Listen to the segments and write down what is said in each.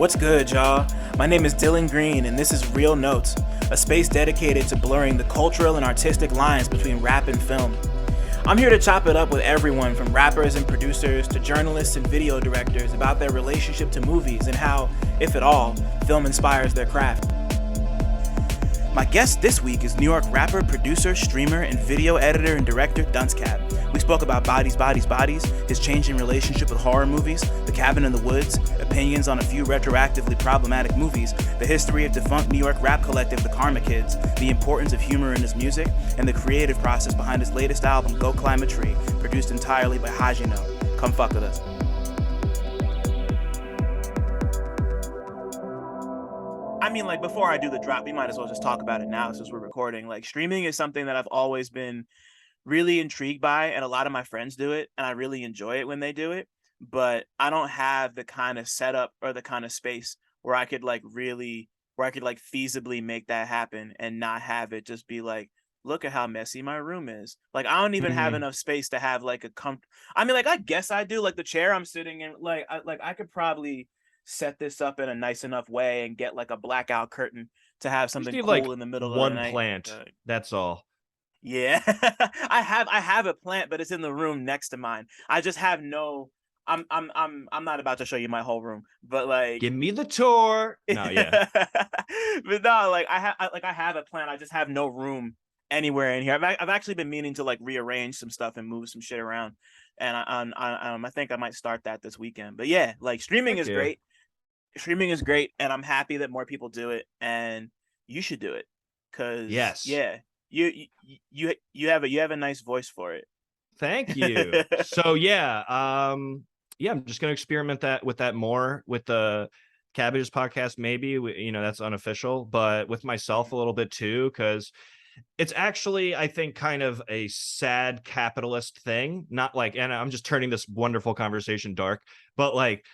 What's good, y'all? My name is Dylan Green, and this is Real Notes, a space dedicated to blurring the cultural and artistic lines between rap and film. I'm here to chop it up with everyone from rappers and producers to journalists and video directors about their relationship to movies and how, if at all, film inspires their craft. My guest this week is New York rapper, producer, streamer, and video editor and director Duncecap. We spoke about Bodies, Bodies, Bodies, his changing relationship with horror movies, The Cabin in the Woods, opinions on a few retroactively problematic movies, the history of defunct New York rap collective The Karma Kids, the importance of humor in his music, and the creative process behind his latest album, Go Climb a Tree, produced entirely by Hajino. Come fuck with us. I mean, like, before I do the drop, we might as well just talk about it now since we're recording. Like, streaming is something that I've always been really intrigued by, and a lot of my friends do it, and I really enjoy it when they do it. But I don't have the kind of setup or the kind of space where I could feasibly make that happen and not have it just be like, look at how messy my room is. Like, I don't even have enough space to have like I mean, like, I guess I do. Like, the chair I'm sitting in, I could probably set this up in a nice enough way and get like a blackout curtain to have something need, cool like, in the middle of the one night. plant. That's all. Yeah. I have a plant, but it's in the room next to mine. I just have no. I'm not about to show you my whole room, but like, Give me the tour. No, yeah. but no, like, I have a plant. I just have no room anywhere in here. I've actually been meaning to like rearrange some stuff and move some shit around, and I think I might start that this weekend. But yeah, like, streaming Heck is yeah. great. Streaming is great, and I'm happy that more people do it, and you should do it, because Yes. yeah, you have a nice voice for it. Thank you. So yeah, yeah, I'm just gonna experiment with that more with the Cabbages podcast. Maybe that's unofficial, but with myself a little bit too, because it's actually, I think, kind of a sad capitalist thing. Not like, and I'm just turning this wonderful conversation dark, but like,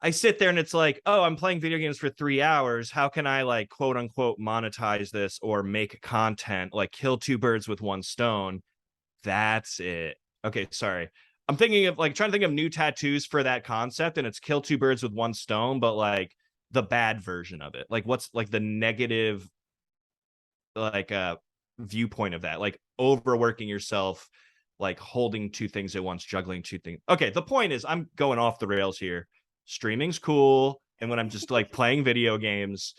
I sit there and it's like, oh, I'm playing video games for 3 hours. How can I, like, quote unquote monetize this or make content, like kill two birds with one stone? That's it. Okay, sorry. I'm thinking of, like, trying to think of new tattoos for that concept, and it's kill two birds with one stone, but like the bad version of it. Like, what's like the negative, like, viewpoint of that? Like, overworking yourself, like holding two things at once, juggling two things. Okay, the point is, I'm going off the rails here. Streaming's cool, and when I'm just like playing video games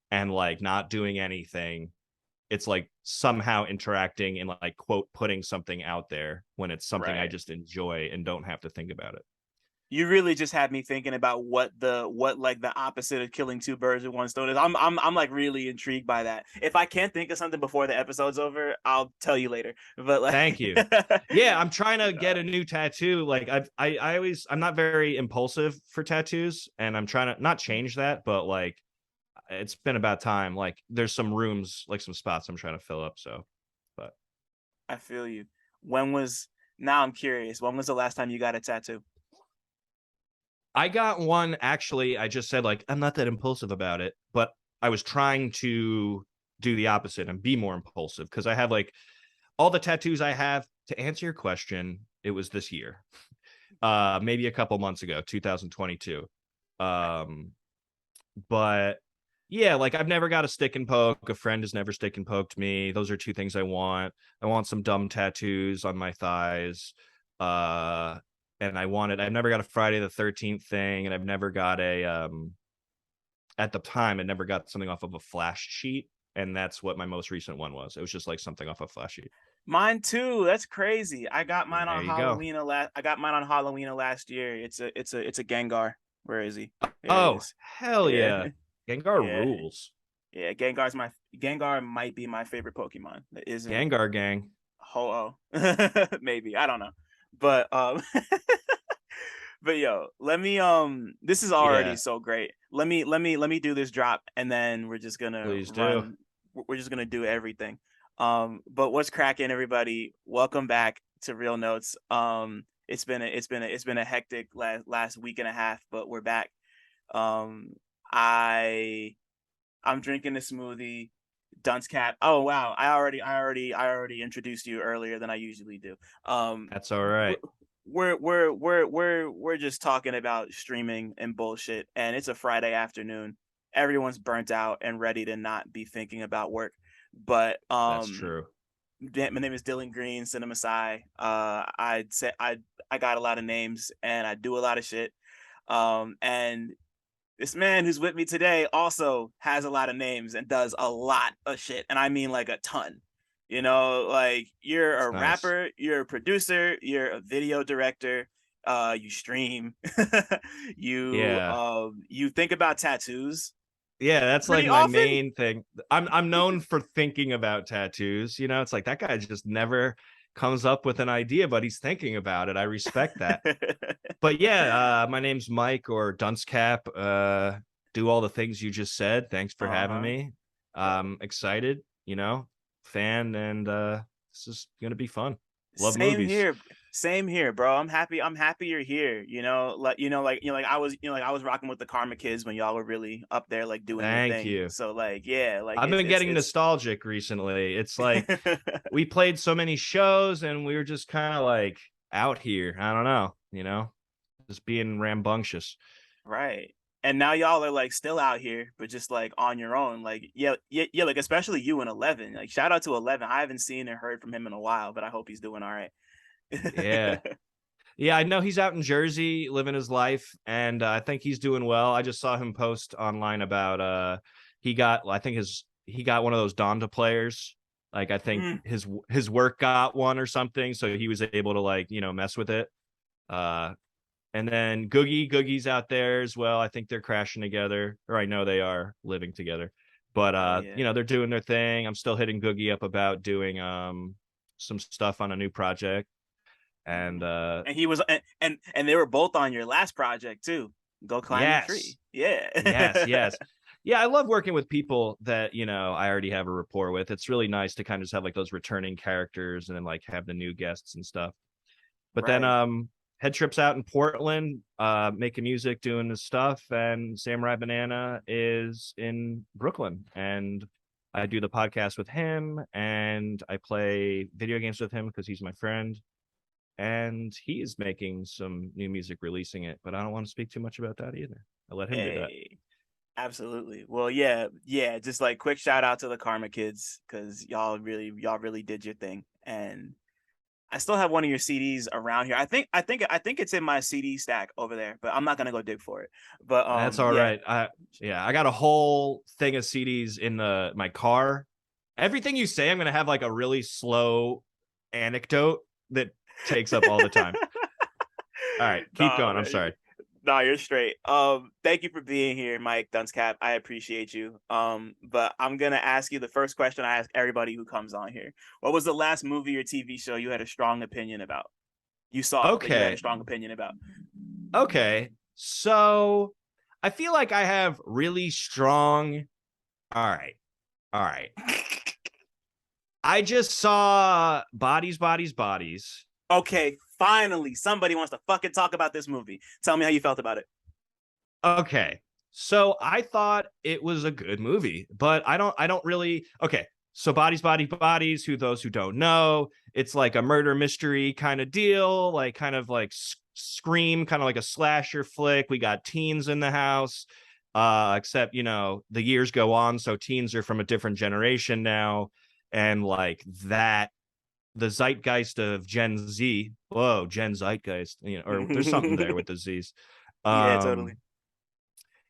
and like not doing anything, it's like somehow interacting and, like, quote, putting something out there when it's something I Right. just enjoy and don't have to think about it. You really just had me thinking about what like the opposite of killing two birds with one stone is. I'm like really intrigued by that. If I can't think of something before the episode's over, I'll tell you later. But Thank like, you. Yeah, I'm trying to get a new tattoo. Like, I'm not very impulsive for tattoos, and I'm trying to not change that, but like, it's been about time. Like, there's some rooms, like some spots I'm trying to fill up. So, but I feel you. When was Now I'm curious. When was the last time you got a tattoo? I got one, actually. I just said, like, I'm not that impulsive about it, but I was trying to do the opposite and be more impulsive, because I have, like, all the tattoos I have. To answer your question, it was this year. Maybe a couple months ago, 2022. Um, but yeah, like, I've never got a stick and poke. A friend has never stick and poked me. Those are two things I want. I want some dumb tattoos on my thighs. Uh, and I've never got a Friday the 13th thing, and I've never got at the time, I never got something off of a flash sheet. And that's what my most recent one was. It was just like something off a flash sheet. Mine too. That's crazy. There you go. I got mine on Halloween of last year. It's a Gengar. Where is he? There he Oh, is. hell Yeah. yeah. Gengar Yeah. rules. Yeah, Gengar might be my favorite Pokemon. That isn't Gengar gang. Ho-Oh. Maybe. I don't know. But but yo, let me this is already Yeah, so great. Let me do this drop, and then please do. we're just gonna do everything. But what's cracking, everybody? Welcome back to Real Notes. It's been a hectic last week and a half, but we're back. Um I I'm drinking a smoothie. Duncecap. Oh wow, I already introduced you earlier than I usually do. That's all right. we're just talking about streaming and bullshit, and it's a Friday afternoon. Everyone's burnt out and ready to not be thinking about work. But That's true. my name is Dylan Green, CineMasai. I'd say I got a lot of names and I do a lot of shit. And this man who's with me today also has a lot of names and does a lot of shit, and I mean like a ton. You know, like you're It's a nice. rapper, you're a producer, you're a video director, you stream, Yeah. you think about tattoos Yeah, that's like pretty my often. main thing. I'm known for thinking about tattoos. You know, it's like that guy just never comes up with an idea, but he's thinking about it. I respect that. But yeah, my name's Mike or Duncecap. Do all the things you just said. Thanks for having Uh-huh. me. Bro. Excited, fan, and this is gonna be fun. Love Same movies. here. Same here, bro. I'm happy you're here. Like I was rocking with the Karma Kids when y'all were really up there, like doing your Thank thing. you. So like, yeah, like I've been getting nostalgic recently. It's like we played so many shows and we were just kind of like out here. I don't know, just being rambunctious. right. And now y'all are like still out here, but just like on your own. Like, yeah, yeah, yeah. Like especially you and 11. Like shout out to 11. I haven't seen or heard from him in a while, but I hope he's doing all right. Yeah. Yeah, I know he's out in Jersey living his life, and I think he's doing well. I just saw him post online about I think he got one of those Donda players. Like I think Mm. his work got one or something, so he was able to like mess with it. Uh, and then Googie's out there as well. I think they're crashing together, or I know they are living together. But Hell yeah. they're doing their thing. I'm still hitting Googie up about doing some stuff on a new project, and Mm. And he was and they were both on your last project too. Go climb the yes. tree. Yeah. Yes. Yeah, I love working with people that, I already have a rapport with. It's really nice to kind of just have like those returning characters and then like have the new guests and stuff. But then Right. Head Trip's out in Portland, making music, doing his stuff, and Samurai Banana is in Brooklyn. And I do the podcast with him and I play video games with him because he's my friend. And he is making some new music, releasing it, but I don't want to speak too much about that either. I let him do that. Hey. Absolutely. Well, yeah, yeah. Just like quick shout out to the Karma Kids because y'all really did your thing. And I still have one of your CDs around here. I think it's in my CD stack over there, but I'm not gonna go dig for it. But That's all yeah. right. I got a whole thing of CDs in my car. Everything you say, I'm gonna have like a really slow anecdote that takes up all the time. All right, keep Nah, going. I'm man. sorry. Nah, you're straight. Thank you for being here, Mike Duncecap. I appreciate you. But I'm gonna ask you the first question I ask everybody who comes on here. What was the last movie or TV show you had a strong opinion about? You saw that you had a Okay. strong opinion about. Okay. So I feel like I have really strong. All right. All right. I just saw Bodies, Bodies, Bodies. Okay, finally, somebody wants to fucking talk about this movie. Tell me how you felt about it. Okay. So I thought it was a good movie, but I don't really okay. So Bodies, Body, Bodies, who those who don't know, it's like a murder mystery kind of deal, like kind of like Scream, kind of like a slasher flick. We got teens in the house. Except, the years go on, so teens are from a different generation now. And like that, the zeitgeist of Gen Z, whoa, Gen Zeitgeist, or there's something there with the Z's. Yeah, totally. Um,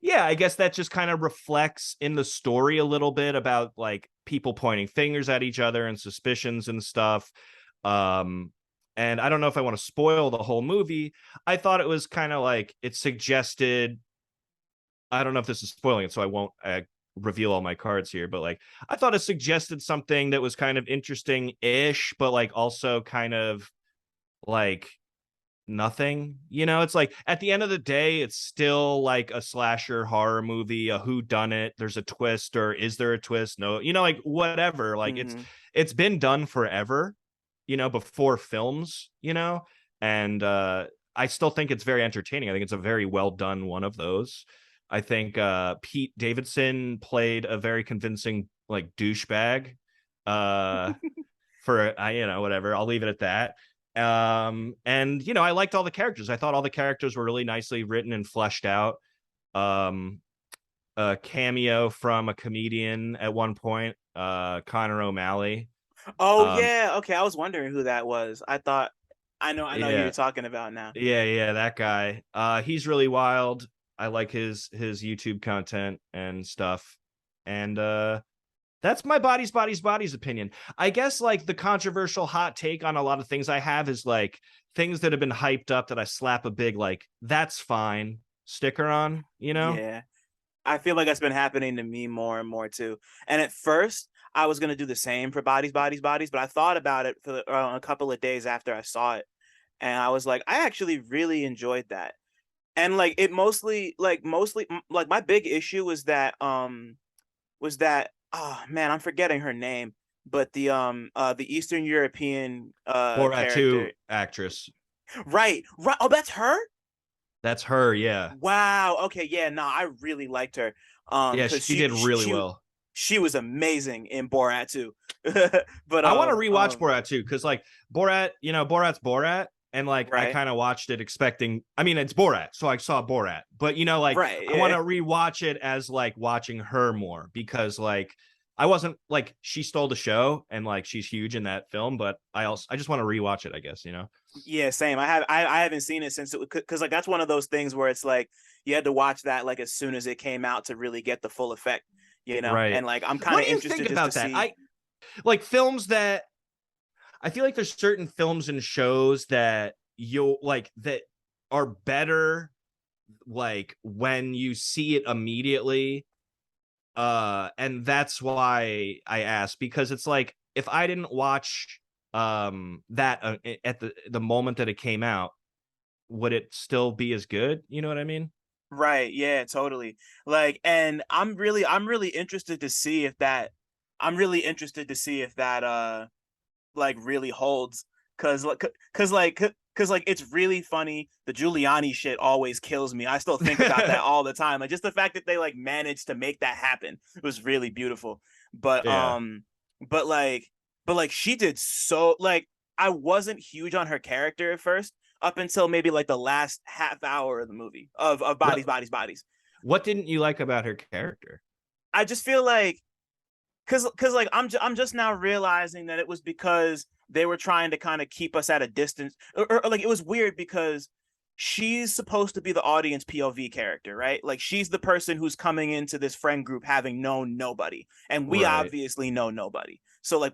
yeah, I guess that just kind of reflects in the story a little bit about like people pointing fingers at each other and suspicions and stuff. Um, and I don't know if I want to spoil the whole movie. I thought it was kind of like it suggested. I don't know if this is spoiling it, so I won't reveal all my cards here. But like, I thought it suggested something that was kind of interesting-ish, but like also kind of like nothing. It's like at the end of the day, it's still like a slasher horror movie, a who done it. There's a twist, or is there a twist? No, like whatever. Like Mm-hmm. it's been done forever, before films, and I still think it's very entertaining. I think it's a very well done one of those. I think Pete Davidson played a very convincing like douchebag. For whatever. I'll leave it at that. And you know, I liked all the characters. I thought all the characters were really nicely written and fleshed out. um a cameo from a comedian at one point, Connor O'Malley. Oh um yeah, okay. I was wondering who that was. I know who you're yeah, talking about now. yeah, that guy. He's really wild. I like his YouTube content and stuff. And that's my body's opinion. I guess like the controversial hot take on a lot of things I have is like things that have been hyped up that I slap a big like that's fine sticker on, you know? Yeah. I feel like that's been happening to me more and more too. And at first, I was gonna do the same for bodies, but I thought about it for a couple of days after I saw it, and I was like, I actually really enjoyed that. And like it like my big issue was that oh man, I'm forgetting her name, but the Eastern European Borat 2 character. actress. Right, right. Oh, that's her. That's her, yeah. Wow. Okay. Yeah. No, I really liked her. Yeah, Because she did really well. she was amazing in Borat too. But I want to rewatch Borat too, because like Borat, you know, Borat's Borat, and like I right, kind of watched it expecting. I mean, it's Borat, so I saw Borat, but you know, like right, I want yeah, to rewatch it as like watching her more because like I wasn't like she stole the show and like she's huge in that film, but I just want to rewatch it. I guess you know. yeah. Same. I haven't seen it since it because like that's one of those things where it's like you had to watch that like as soon as it came out to really get the full effect, you know. Right. And like I'm kind What of do you think interested just to about that? see. I like films that I feel like there's certain films and shows that you'll like that are better like when you see it immediately. And that's why I asked, because it's like if I didn't watch that at the moment that it came out, would it still be as good? You know what I mean? Right. Yeah, totally. Like, and I'm really interested to see if that I'm really interested to see if that like really holds because like it's really funny. The Giuliani shit always kills me. I still think about that all the time. Like just the fact that they like managed to make that happen was really beautiful. But Yeah. but like but like she did so like I wasn't huge on her character at first up until maybe like the last half hour of the movie of What bodies. what didn't you like about her character? I just feel like cause like I'm just now realizing that it was because they were trying to kind of keep us at a distance, or like it was weird because she's supposed to be the audience POV character, right? Like she's the person who's coming into this friend group having known nobody, and we Right. obviously know nobody. So like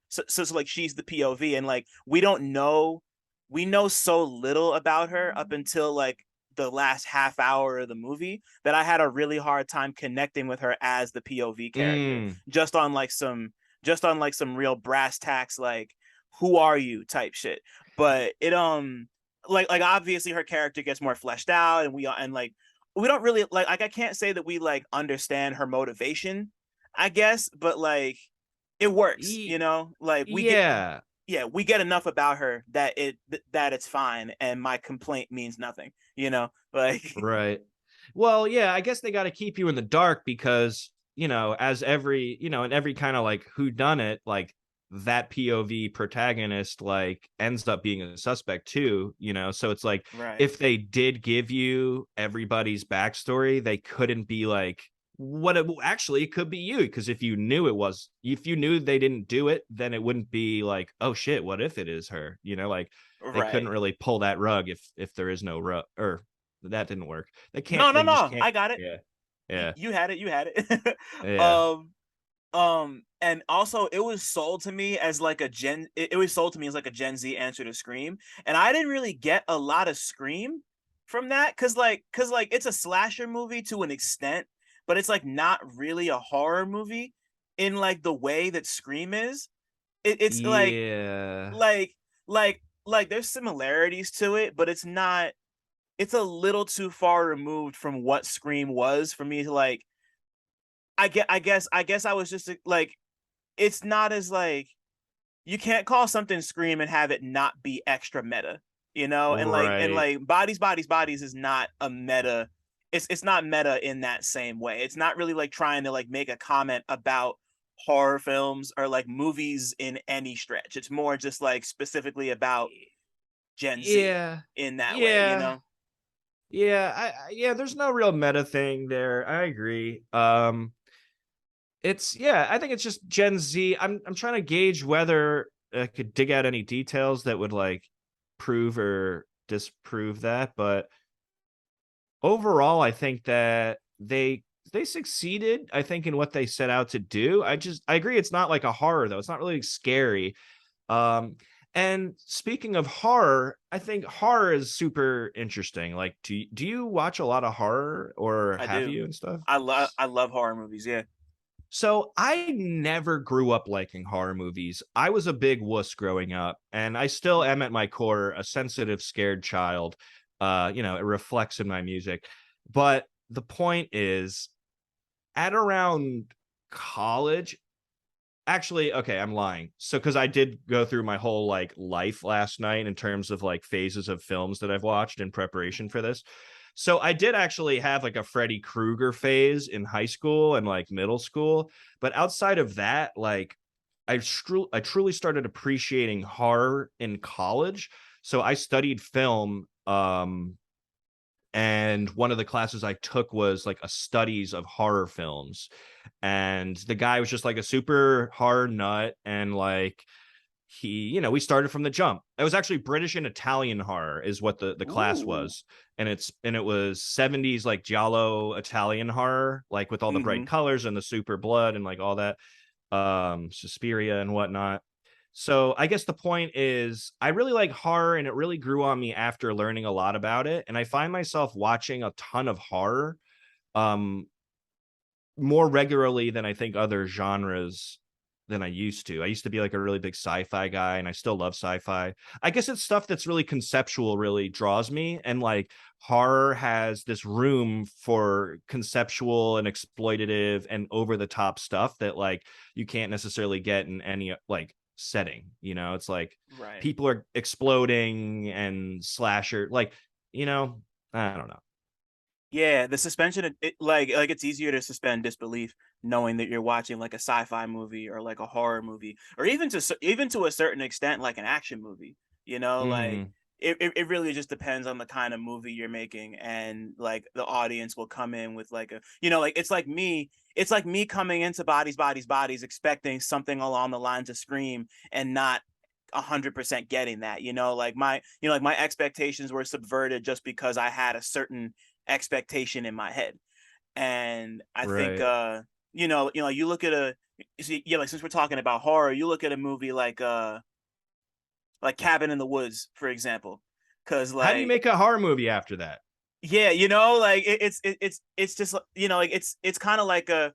so like she's the POV, and like we know so little about her up until like the last half hour of the movie that I had a really hard time connecting with her as the POV character. Mm, Just on like some real brass tacks like who are you type shit. But it like obviously her character gets more fleshed out and like we don't really like I can't say that we like understand her motivation, I guess, but like it works, you know? Like we get yeah. yeah, we get enough about her that that it's fine and my complaint means nothing, you know? Like Right. Well, yeah, I guess they got to keep you in the dark because, you know, as every, you know, in every kind of like who done it, like that POV protagonist like ends up being a suspect too, you know. So it's like right. if they did give you everybody's backstory, they couldn't be like what it, actually it could be you because if you knew they didn't do it, then it wouldn't be like, oh shit, what if it is her? You know, like they couldn't Right. really pull that rug if there is no rug, or that didn't work. No, no, They just no. can't. I got it. Yeah. Yeah. You had it. You had it. Yeah. And also it was sold to me as like it was sold to me as like a Gen Z answer to Scream. And I didn't really get a lot of Scream from that cuz like it's a slasher movie to an extent, but it's like not really a horror movie in like the way that Scream is. It's Yeah. like like there's similarities to it, but it's a little too far removed from what Scream was for me to like I guess I was just like it's not as like you can't call something Scream and have it not be extra meta, you know? And Right. like bodies is not a meta. It's not meta in that same way. It's not really like trying to like make a comment about horror films or like movies in any stretch. It's more just like specifically about Gen Z Yeah. in that way, you Yeah. know? Yeah. Yeah, there's no real meta thing there. I agree. It's yeah, I think it's just Gen Z. I'm trying to gauge whether I could dig out any details that would like prove or disprove that, but overall I think that they succeeded, I think, in what they set out to do. I agree it's not like a horror though. It's not really scary. Um and speaking of horror, I think horror is super interesting. Like do you watch a lot of horror or I have do. you and stuff? I love horror movies. Yeah. So I never grew up liking horror movies. I was a big wuss growing up, and I still am at my core a sensitive, scared child. It reflects in my music. But the point is, at around college, actually, okay, I'm lying. So, because I did go through my whole like life last night in terms of like phases of films that I've watched in preparation for this. So I did actually have like a Freddy Krueger phase in high school and like middle school, but outside of that, like I truly started appreciating horror in college. So I studied film, and one of the classes I took was like a studies of horror films. And the guy was just like a super horror nut, and like we started from the jump. It was actually British and Italian horror is what the class Ooh. was. And it was 70s like giallo Italian horror, like with all the bright Mm-hmm. colors and the super blood and like all that, Suspiria and whatnot. So I guess the point is I really like horror, and it really grew on me after learning a lot about it. And I find myself watching a ton of horror, um, more regularly than I think other genres than I used to. I used to be like a really big sci-fi guy, and I still love sci-fi. I guess it's stuff that's really conceptual really draws me, and like horror has this room for conceptual and exploitative and over the top stuff that like you can't necessarily get in any like setting. It's like Right. people are exploding and slasher like, you know, I don't know. Yeah, the suspension like it's easier to suspend disbelief knowing that you're watching like a sci-fi movie or like a horror movie or even to a certain extent like an action movie. Like Mhm. it really just depends on the kind of movie you're making, and like the audience will come in with like like it's like me coming into Bodies expecting something along the lines of Scream and not 100% getting that. Like my expectations were subverted just because I had a certain expectation in my head. And I think Right. you look at like since we're talking about horror, you look at a movie like Cabin in the Woods, for example. Cause How do you like make a horror movie after that? yeah, like it's just like it's kind of like a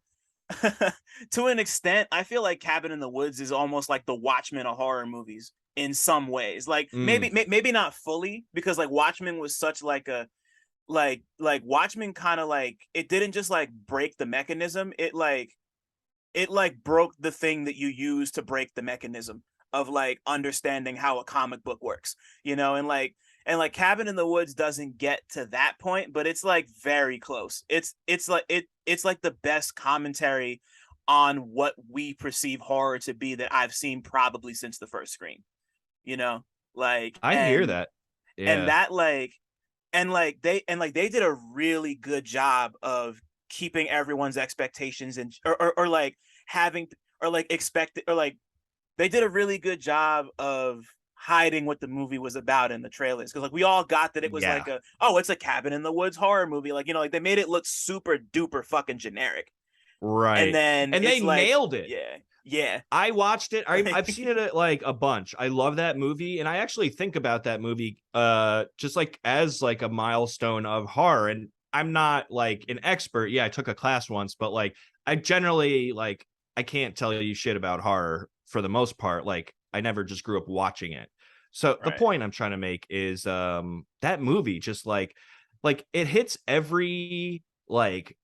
to an extent, I feel like Cabin in the Woods is almost like the Watchmen of horror movies in some ways. Like maybe Mm, maybe not fully, because like Watchmen was such like a like Watchmen kind of like it didn't just like break the mechanism. It like broke the thing that you use to break the mechanism of like understanding how a comic book works, and like Cabin in the Woods doesn't get to that point, but it's like very close. It's like the best commentary on what we perceive horror to be that I've seen probably since the first Scream, you know? Like I hear that. and Yeah. that like and they did a really good job of keeping everyone's expectations and or like having or like expect or like they did a really good job of hiding what the movie was about in the trailers, because like we all got that it was like Yeah. it's a Cabin in the Woods horror movie, like like they made it look super duper fucking generic, and Right. then And they it's like nailed it. yeah, yeah. I watched it. I've Like seen it like a bunch. I love that movie, and I actually think about that movie just like as like a milestone of horror. And I'm not like an expert. Yeah, I took a class once, but like I generally like I can't tell you shit about horror for the most part. Like I never just grew up watching it. So the right, point I'm trying to make is that movie just like it hits every like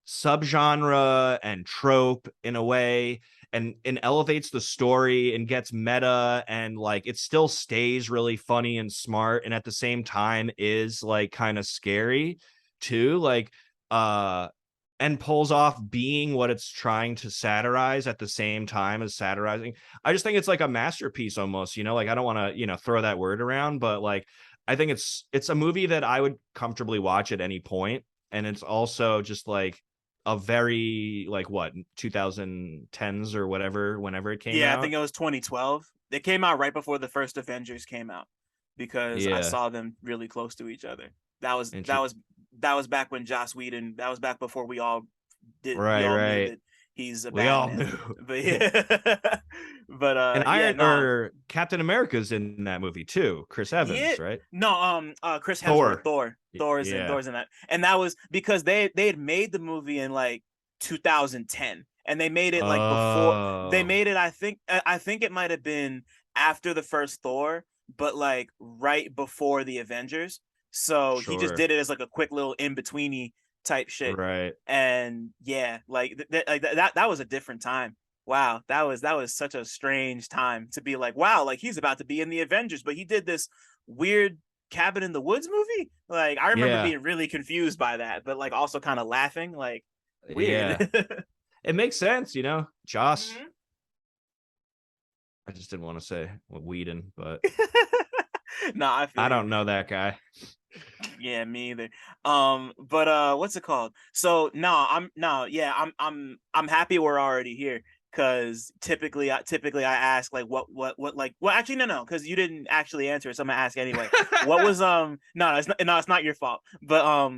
subgenre and trope in a way, and elevates the story and gets meta, and like it still stays really funny and smart, and at the same time is like kind of scary too. Like uh and pulls off being what it's trying to satirize at the same time as satirizing. I just think it's like a masterpiece almost, like I don't want to, throw that word around, but like I think it's a movie that I would comfortably watch at any point. And it's also just like a very like what 2010s or whatever, whenever it came Yeah, I out. think it was 2012. It came out right before the first Avengers came out because I Yeah. saw them really close to each other. That was that Inter- was that was back when Joss Whedon. That was back before we right, all knew right. that he's a We bad all man. knew. But yeah, but And yeah, Iron nah, or Captain America's in that movie too. Chris yeah, Evans, right? no, Chris Hemsworth, Thor. Thor's Yeah. in that, and that was because they had made the movie in like 2010, and they made it like before they Oh, made it. I think it might have been after the first Thor, but like right before the Avengers. So he just sure. did it as like a quick little in betweeny type shit, Right. and yeah, like that was a different time. Wow, that was such a strange time to be like, wow, like he's about to be in the Avengers, but he did this weird Cabin in the Woods movie. Like I remember Yeah. being really confused by that, but like also kind of laughing, like Yeah. weird. It makes sense, Joss. Mhm. I just didn't want to say Whedon, but No, I I feel you. don't know that guy. Yeah, me either. But what's it called? So no, yeah, I'm happy we're already here because typically I ask like what like well actually no because you didn't actually answer it, so I'm gonna ask anyway. What was no it's not your fault, but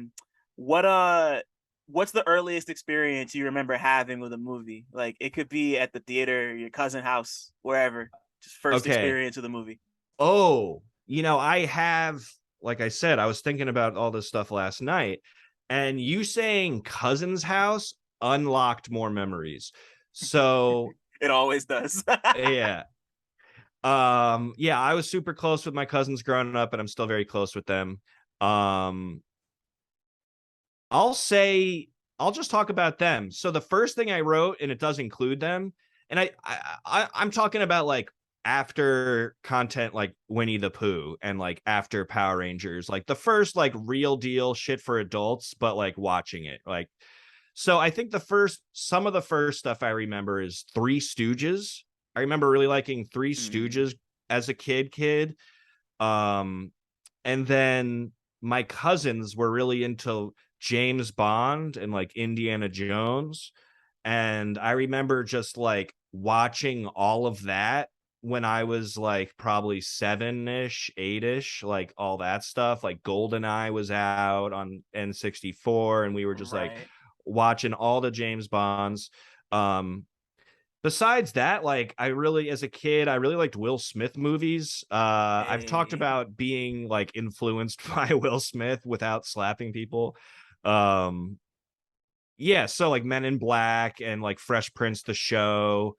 what what's the earliest experience you remember having with a movie? Like it could be at the theater, your cousin house, wherever. Just first Okay. experience with a movie. Oh, I have, like I said, I was thinking about all this stuff last night, and you saying cousin's house unlocked more memories. So, It always does. yeah. Yeah, I was super close with my cousins growing up, and I'm still very close with them. Um, I'll say I'll just talk about them. So the first thing I wrote, and it does include them, and I'm talking about like after content like Winnie the Pooh and like after Power Rangers, like the first like real deal shit for adults, but like watching it. Like so I think some of the first stuff I remember is Three Stooges. I remember really liking Three Hmm. Stooges as a kid. Um and then my cousins were really into James Bond and like Indiana Jones. And I remember just like watching all of that when I was like probably 7-ish, 8-ish, like all that stuff. Like GoldenEye was out on N64, and we were just like Right. watching all the James Bonds. Um, Besides that, like I really, as a kid, I really liked Will Smith movies. I've talked Hey. about being like influenced by Will Smith without slapping people. Um, yeah, so like Men in Black and like Fresh Prince the show.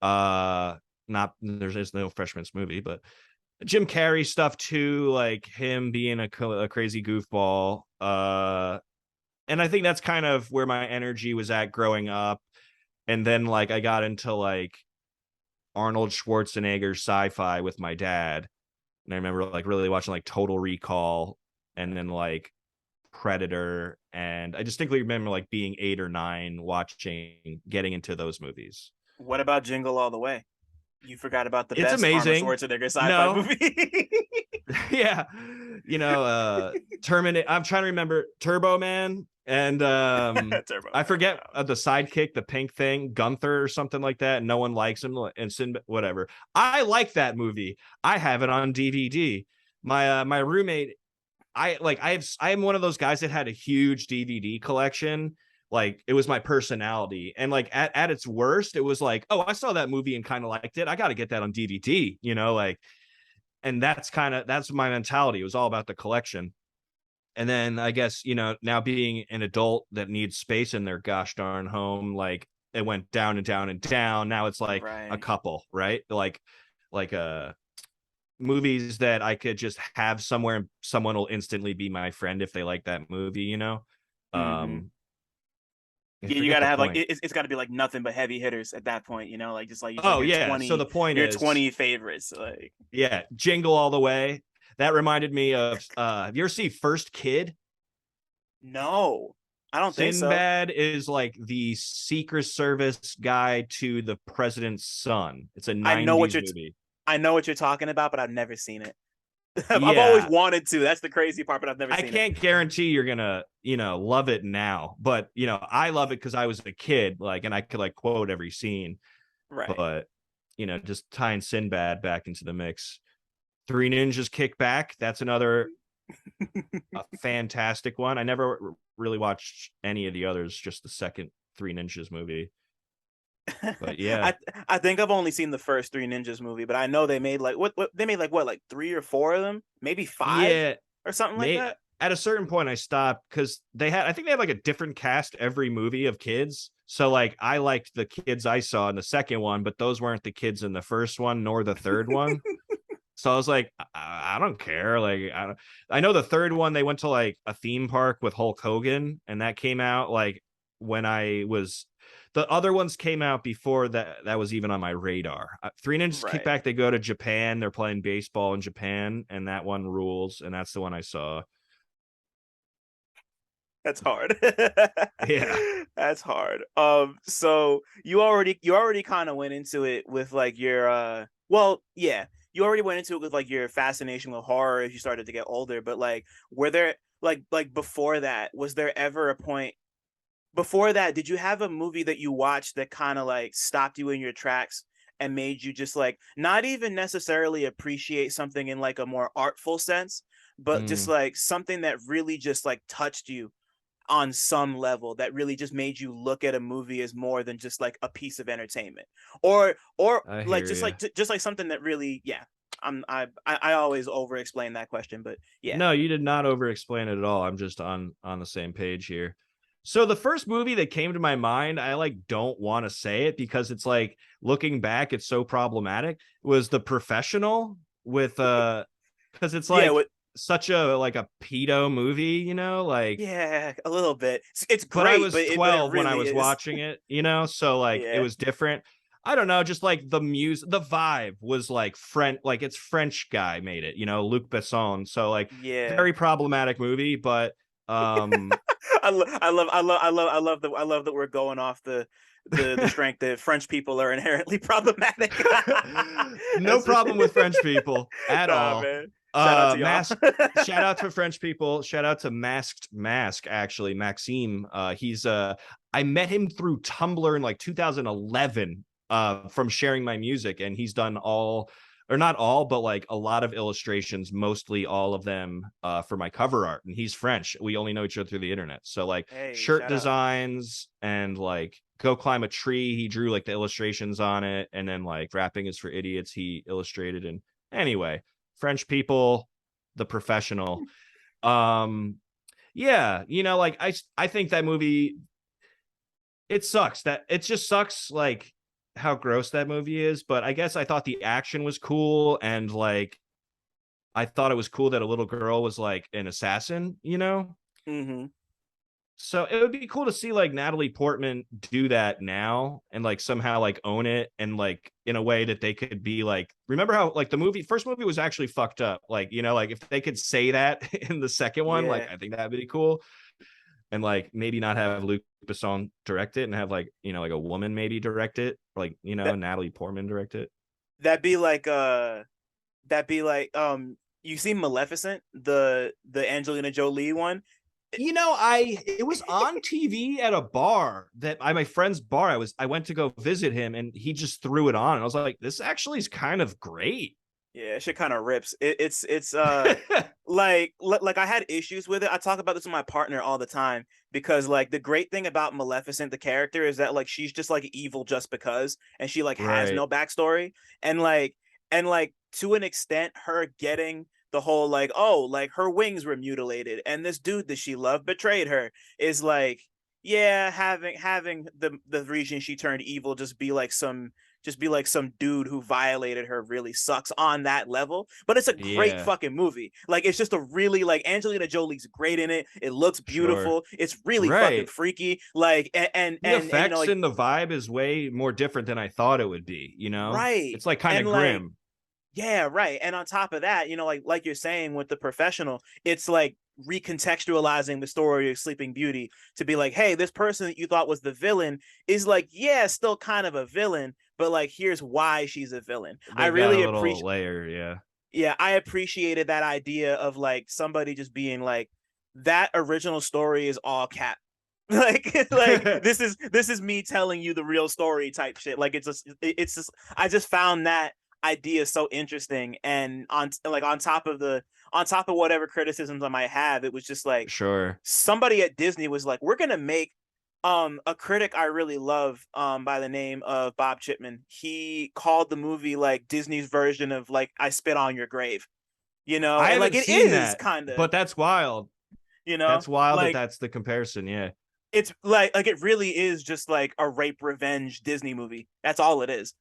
Uh, not there's no Fresh Prince movie, but Jim Carrey stuff too, like him being a crazy goofball. And I think that's kind of where my energy was at growing up. And then like I got into like Arnold Schwarzenegger sci-fi with my dad. And I remember like really watching like Total Recall and then like Predator. And I distinctly remember like being 8 or 9 watching, getting into those movies. What about Jingle All the Way? You forgot about the It's best Arnold amazing. Schwarzenegger sci-fi No, movie. yeah. Terminator. I'm trying to remember Turbo Man. And Turbo I Man. forget Wow. the sidekick, the pink thing, Gunther or something like that. No one likes him, and whatever. I like that movie. I have it on DVD. My roommate, I am one of those guys that had a huge DVD collection. Like it was my personality, and like at its worst, it was like, oh, I saw that movie and kind of liked it. I got to get that on DVD. Like, and that's my mentality. It was all about the collection. And then I guess, now being an adult that needs space in their gosh darn home, like it went down and down and down. Now it's like a Right. couple, right? Like movies that I could just have somewhere and someone will instantly be my friend if they like that movie. Mm-hmm. Um I Yeah, you forget gotta the have like point. it's got to be like nothing but heavy hitters at that point, like just like Oh yeah. So the point your is, 20 favorites. Like yeah, Jingle All the Way. That reminded me of have you ever see First Kid? no. I don't think so. Sinbad is like the Secret Service guy to the president's son. It's a I know what 90s you're movie. I know what you're talking about, but I've never seen it. I've always Yeah, wanted to. That's the crazy part, but I've never I seen it. can't guarantee you're gonna, love it now, but I love it because I was a kid, like, and I could like quote every scene. Right. But just tying Sinbad back into the mix. Three Ninjas Kick Back. That's another a fantastic one. I never really watched any of the others, just the second Three Ninjas movie. But yeah, I I think I've only seen the first Three Ninjas movie, but I know they made like what they made like what like three or four of them, maybe five yeah. or something like May that. At a certain point I stopped because I think they had like a different cast every movie of kids. So like I liked the kids I saw in the second one, but those weren't the kids in the first one nor the third one. So I was like, I don't care. Like, I know the third one, they went to like a theme park with Hulk Hogan, and that came out like when I was. The other ones came out before that was even on my radar. Three Ninjas Right. Kickback, they go to Japan. They're playing baseball in Japan, and that one rules. And that's the one I saw. That's hard. Yeah. That's hard. So you already kind of went into it with like your well, yeah, you already went into it with like your fascination with horror as you started to get older, but like were there like before that, was there ever a point before that, did you have a movie that you watched that kind of like stopped you in your tracks and made you just like not even necessarily appreciate something in like a more artful sense, but just Mm, like something that really just like touched you on some level that really just made you look at a movie as more than just like a piece of entertainment or I like hear you. just like something that really yeah I always over explain that question but yeah. No, you did not over explain it at all. I'm just on the same page here. So the first movie that came to my mind, I like don't want to say it because it's like looking back, it's so problematic, was The Professional with because it's Yeah, like such a like a pedo movie, like yeah, a little bit. It's but I great, was but it 12 when I really was is. watching it, so like it Yeah, was different. I don't know, just like the music, the vibe was like French, like it's French guy made it, Luc Besson. So like yeah. very problematic movie, but I love that we're going off the strength that French people are inherently problematic. no That's problem with French people at nah, all. man. Shout out to y'all. Mask Shout out to French people. Shout out to Masked Mask, actually, Maxime. He's I met him through Tumblr in like 2011 from sharing my music, and he's done all or not all, but like a lot of illustrations, mostly all of them for my cover art. And he's French. We only know each other through the internet. So like Hey, shirt shout out. designs and like Go Climb a Tree, he drew like the illustrations on it, and then like Rapping is for Idiots, he illustrated. And anyway, French people, The Professional. Um, yeah, like I think that movie, it sucks. That it just sucks like how gross that movie is, but I guess I thought the action was cool, and like I thought it was cool that a little girl was like an assassin. Mm-hmm. So it would be cool to see like Natalie Portman do that now and like somehow like own it, and like in a way that they could be like, remember how like the first movie was actually fucked up, like like if they could say that in the second one, like Yeah. I think that'd be cool. And like maybe not have Luc Besson direct it and have like like a woman maybe direct it, like That Natalie Portman direct it. that'd be like that'd be like you see Maleficent, the Angelina Jolie one. I it was on TV at a bar that my friend's bar. I went to go visit him, and he just threw it on, and I was like, this actually is kind of great. Yeah, shit kind of rips. It's like I had issues with it. I talk about this with my partner all the time because like the great thing about Maleficent, the character, is that like she's just like evil just because, and she like has Right. no backstory, and like to an extent, her getting the whole like oh like her wings were mutilated and this dude that she loved betrayed her is like yeah having the reason she turned evil just be like some dude who violated her really sucks on that level. But it's a great Yeah, fucking movie. Like it's just a really like Angelina Jolie's great in it. It looks sure. beautiful. It's really fucking Right. freaky. Like The and effects like and the vibe is way more different than I thought it would be. right. It's like kind And of like grim. Yeah, right. And on top of that, like you're saying with The Professional, it's like recontextualizing the story of Sleeping Beauty to be like, hey, this person that you thought was the villain is like, yeah, still kind of a villain, but like here's why she's a villain. I They got a really little appreciate layer, yeah. Yeah, I appreciated that idea of like somebody just being like, that original story is all cap. Like this is me telling you the real story type shit. Like it's just I just found that idea so interesting. And on top of whatever criticisms I might have, it was just like Sure. somebody at Disney was like, we're gonna make a critic I really love by the name of Bob Chipman. He called the movie like Disney's version of like I Spit on Your Grave, I and like haven't it seen is that, kind of, but that's wild. you know That's wild that like that's the comparison. Yeah. it's like it really is just like a rape revenge Disney movie. That's all it is,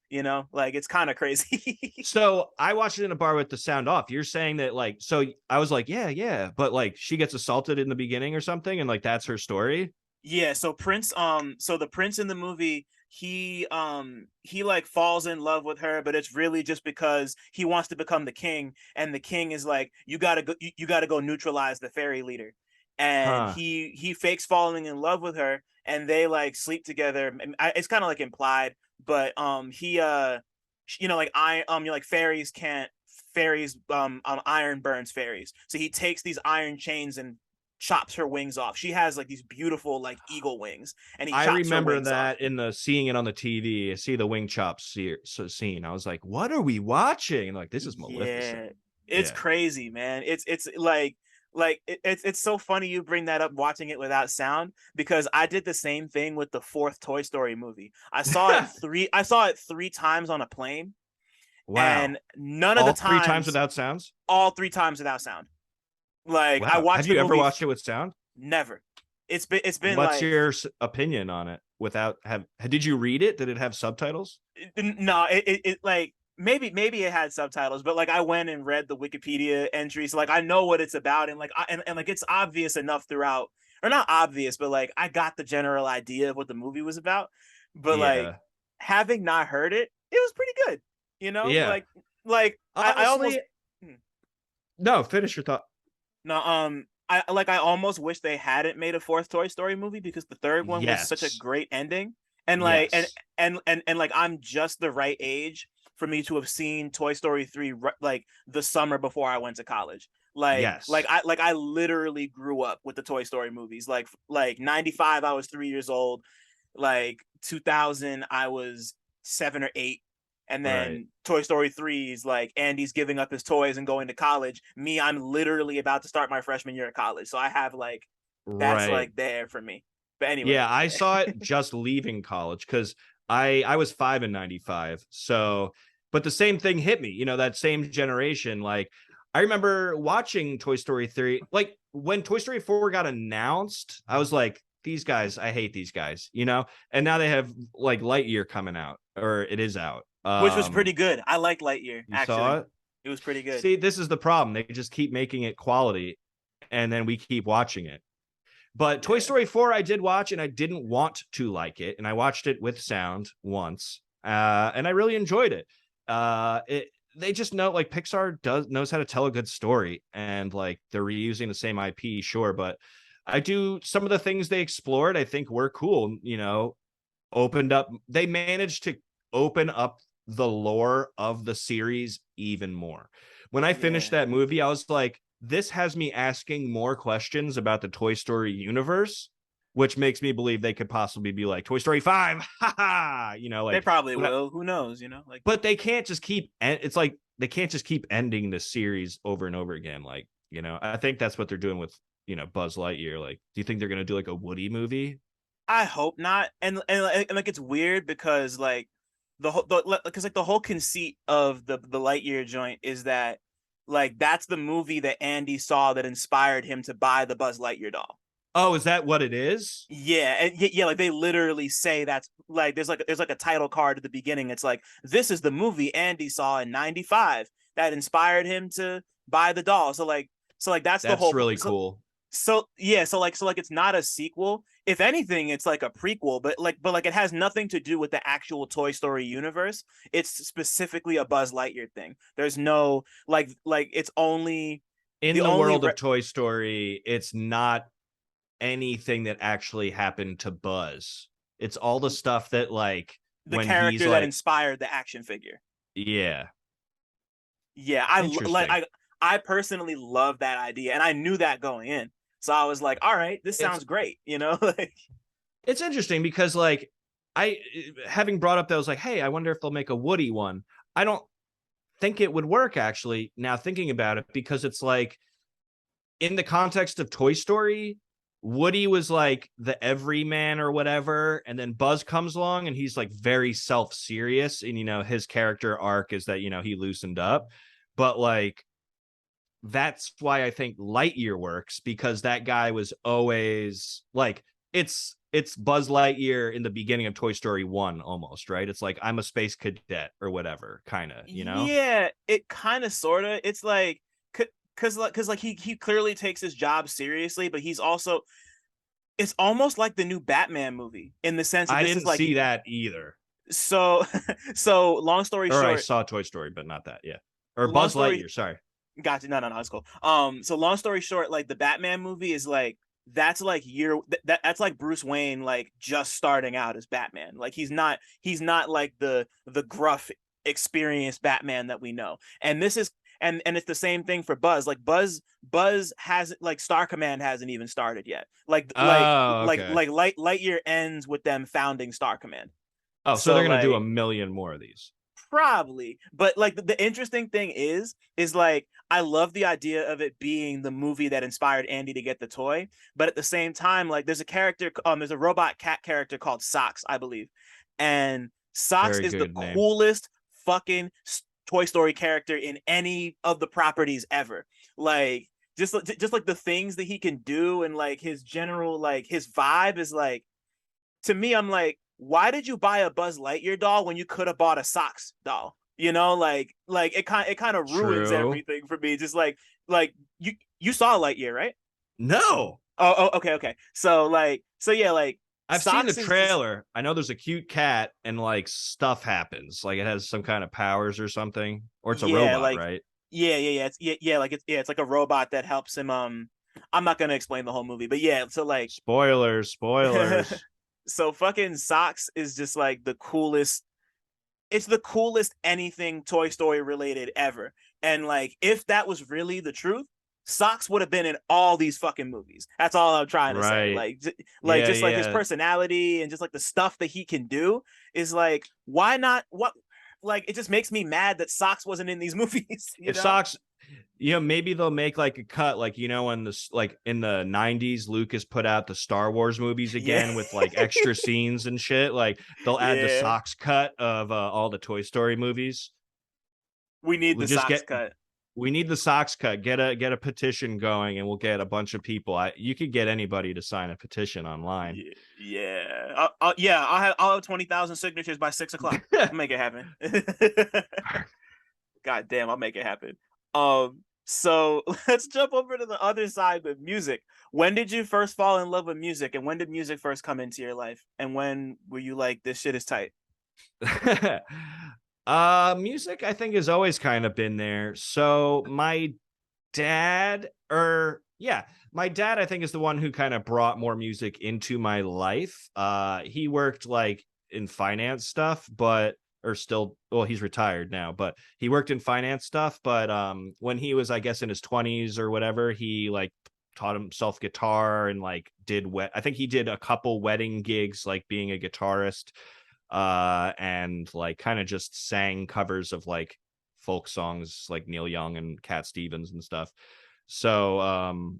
like it's kind of crazy. So I watched it in a bar with the sound off. You're saying that like, so I was like, yeah, yeah, but like she gets assaulted in the beginning or something, and like that's her story. Yeah, so the prince in the movie, he like falls in love with her, but it's really just because he wants to become the king, and the king is like, you got to go neutralize the fairy leader. And Huh. he fakes falling in love with her, and they like sleep together. It's kind of like implied, but he like like fairies iron burns fairies. So he takes these iron chains and chops her wings off. She has like these beautiful like eagle wings, and he I chops her remember wings off. that in the seeing it on the TV. I see the wing chop scene. I was like, what are we watching? And like, this is Maleficent. Yeah, it's Yeah. crazy, man. It's it's so funny you bring that up watching it without sound, because I did the same thing with the fourth Toy Story movie. I saw it 3 times on a plane, Wow. and none of the All three times times, without sounds? all 3 times without sound. Like I Wow. Have watched the you ever movie watched it with sound? never. It's been What's like, your opinion on it without did you read it? Did it have subtitles? no, it like maybe it had subtitles, but like I went and read the Wikipedia entries, so like I know what it's about, and like and like it's obvious enough throughout, or not obvious, but like I got the general idea of what the movie was about. But like Yeah. having not heard it, it was pretty good. Yeah. Like I almost Honestly, no, finish your thought. no I almost wish they hadn't made a fourth Toy Story movie, because the third one was such a Yes. great ending. And like Yes. and like I'm just the right age for me to have seen Toy Story 3 like the summer before I went to college. Like Yes. I literally grew up with the Toy Story movies. Like 95 I was 3 years old, like 2000 I was 7 or 8, and Right. then Toy Story 3 is like Andy's giving up his toys and going to college. Me, I'm literally about to start my freshman year of college. So I have like, that's Right. like there for me. But anyway, Yeah, I yeah. saw it just leaving college because I was 5 in 95. So, but the same thing hit me, that same generation. Like, I remember watching Toy Story 3. Like, when Toy Story 4 got announced, I was like, these guys, I hate these guys. And now they have like Lightyear coming out, or it is out. Which was pretty good. I like Lightyear, You saw actually. it? It was pretty good. See, this is the problem. They just keep making it quality, and then we keep watching it. But Toy Yeah. Story 4, I did watch, and I didn't want to like it. And I watched it with sound once, and I really enjoyed it. They just know, like, Pixar knows how to tell a good story, and like they're reusing the same IP, sure, but I do some of the things they explored. I think were cool. Opened up. They managed to open up the lore of the series even more. When I finished Yeah. that movie, I was like, this has me asking more questions about the Toy Story universe, which makes me believe they could possibly be like Toy Story 5. Ha ha. They Like, probably will. Who knows, Like, but they can't just keep, it's like, they can't just keep ending the series over and over again. Like, I think that's what they're doing with, Buzz Lightyear. Like, do you think they're going to do like a Woody movie? I hope not. And like it's weird because like because like the whole conceit of the Lightyear joint is that like that's the movie that Andy saw that inspired him to buy the Buzz Lightyear doll. Oh, is that what it is? Yeah, and yeah, like they literally say that's like there's like a title card at the beginning. It's like, this is the movie Andy saw in '95 that inspired him to buy the doll. So like that's the That's whole really cool. So yeah, so like it's not a sequel. If anything, it's like a prequel, but it has nothing to do with the actual Toy Story universe. It's specifically a Buzz Lightyear thing. There's no like it's only In the the only world of Toy Story, it's not anything that actually happened to Buzz. It's all the stuff that like the when he's character that like, inspired the action figure. yeah, Yeah, interesting. I personally love that idea, and I knew that going in. So I was like, all right, this It's sounds great, you know? Like it's interesting because like I having brought up that, I was like, hey, I wonder if they'll make a Woody one. I don't think it would work actually now thinking about it, because it's like in the context of Toy Story, Woody was like the everyman or whatever, and then Buzz comes along and he's like very self-serious, and his character arc is that he loosened up. But like that's why I think Lightyear works, because that guy was always like, it's Buzz Lightyear in the beginning of Toy Story 1 almost, right? It's like I'm a space cadet or whatever, kind of. yeah, it kind of sorta. It's like cuz like he clearly takes his job seriously, but he's also it's almost like the new Batman movie in the sense that I this is didn't like see that either. so so long story Or I short, saw Toy Story, but not that. Yeah. Or long Buzz story Lightyear. Sorry. gotcha. No, it's cool. So long story short, like the Batman movie is like that's like that's like Bruce Wayne like just starting out as Batman. Like he's not like the gruff experienced Batman that we know. And this is and it's the same thing for Buzz. Like Buzz hasn't like Star Command hasn't even started yet. Oh, okay. Lightyear ends with them founding Star Command. Oh, so So they're gonna do a like million more of these. probably, but like the interesting thing is like I love the idea of it being the movie that inspired Andy to get the toy, but at the same time, like there's a robot cat character called Socks, I believe, and Socks Very is the good name. coolest fucking Toy Story character in any of the properties ever. Like just like the things that he can do and like his general like his vibe is like to me, I'm like, why did you buy a Buzz Lightyear doll when you could have bought a Socks doll? You know, like it kind of ruins True. everything for me. Just like you saw Lightyear, right? No. Okay. So yeah, like I've seen the Socks is just trailer. I know there's a cute cat and like stuff happens. Like it has some kind of powers or something. Or it's a yeah, robot, like right? it's like a robot that helps him. I'm not gonna explain the whole movie, but yeah, so like Spoilers, spoilers. so fucking Socks is just like the coolest it's the coolest anything Toy Story related ever. And like, if that was really the truth, Socks would have been in all these fucking movies. That's all I'm trying to say. Right. Like Yeah, just like his yeah. personality and just like the stuff that he can do is like, why not? What? Like, it just makes me mad that Socks wasn't in these movies. You If know? Socks, maybe they'll make like a cut, like when this like in the '90s, Lucas put out the Star Wars movies Yeah, again with like extra scenes and shit. Like they'll add the yeah. Socks cut of all the Toy Story movies. We need We the just Socks get cut. we need the Socks cut. Get a petition going, and we'll get a bunch of people. You could get anybody to sign a petition online. Yeah, yeah. I'll have 20,000 signatures by 6 o'clock. I'll make it happen. God damn, I'll make it happen. So let's jump over to the other side with music. When did you first fall in love with music, and when did music first come into your life? And when were you like, this shit is tight? Music I think has always kind of been there. So my dad, or yeah, my dad I think is the one who kind of brought more music into my life. He worked like in finance stuff, but or still, well, he's retired now, but he worked in finance stuff. But when he was, I guess, in his 20s or whatever, he like taught himself guitar and like I think he did a couple wedding gigs, like being a guitarist, and like kind of just sang covers of like folk songs like Neil Young and Cat Stevens and stuff. So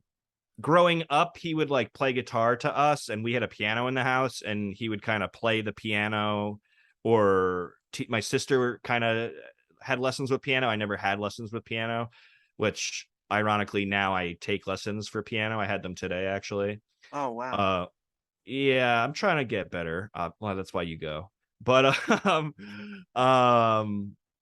growing up, he would like play guitar to us, and we had a piano in the house, and he would kind of play the piano, or my sister kind of had lessons with piano. I never had lessons with piano, which ironically now I take lessons for piano. I had them today actually. Oh wow. uh yeah, I'm trying to get better. Well, that's why you go. But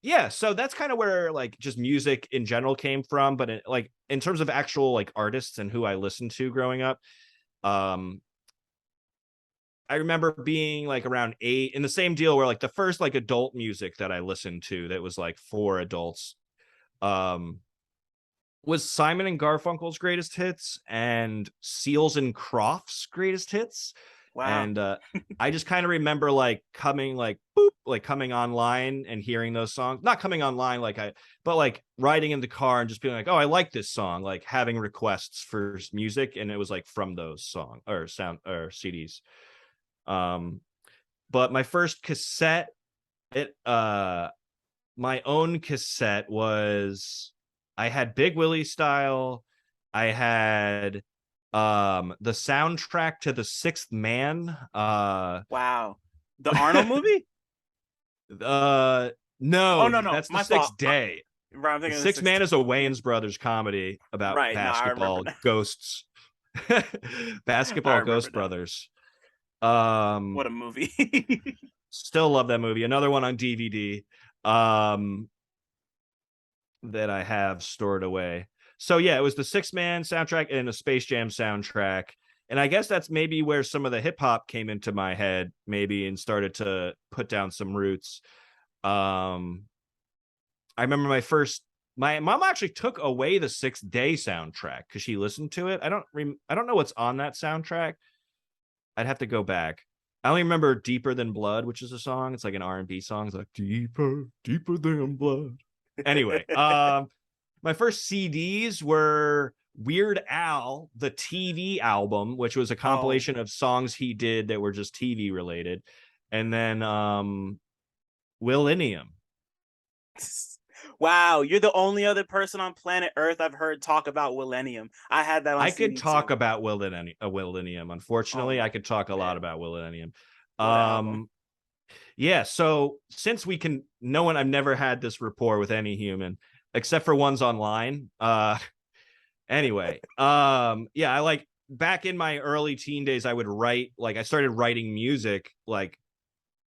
yeah, so that's kind of where like just music in general came from, but like in terms of actual like artists and who I listened to growing up, um I remember being like around 8 in the same deal where like the first like adult music that I listened to that was like for adults um was Simon and Garfunkel's greatest hits and Seals and Crofts greatest hits. Wow. And I just kind of remember like coming like boop, like coming online and hearing those songs. Not coming online but like riding in the car and just being like, oh, I like this song, like having requests for music, and it was like from those song or sound or CDs. Um, but my first cassette, it my own cassette was I had Big Willie Style. I had the soundtrack to The Sixth Man. Wow. The Arnold movie? Uh Oh no, no, no, that's The my fault. Sixth Day. Right, I'm The thinking of the Sixth Man is a Wayans Brothers comedy about Right, no, I remember basketball now. ghosts. I Basketball remember Ghost now. Brothers. What a movie. Still love that movie. Another one on DVD. Um that I have stored away. So yeah, it was the Six Man soundtrack and the Space Jam soundtrack. And I guess that's maybe where some of the hip hop came into my head, maybe, and started to put down some roots. Um, I remember my mom actually took away the Sixth Day soundtrack because she listened to it. I don't know what's on that soundtrack. I'd have to go back. I only remember Deeper Than Blood, which is a song. It's like an R&B song. It's like deeper, deeper than blood. Anyway, my first CDs were Weird Al, the TV album, which was a Oh. compilation of songs he did that were just TV related, and then Willennium. Wow, you're the only other person on planet Earth I've heard talk about Millennium. I had that on I could CD talk too. about Willennium. Oh Unfortunately, I my could talk a lot man, about Willennium. what an album. Um, Yeah, so since no one, I've never had this rapport with any human except for ones online. Anyway, yeah, I like back in my early teen days, I would write, like I started writing music, like,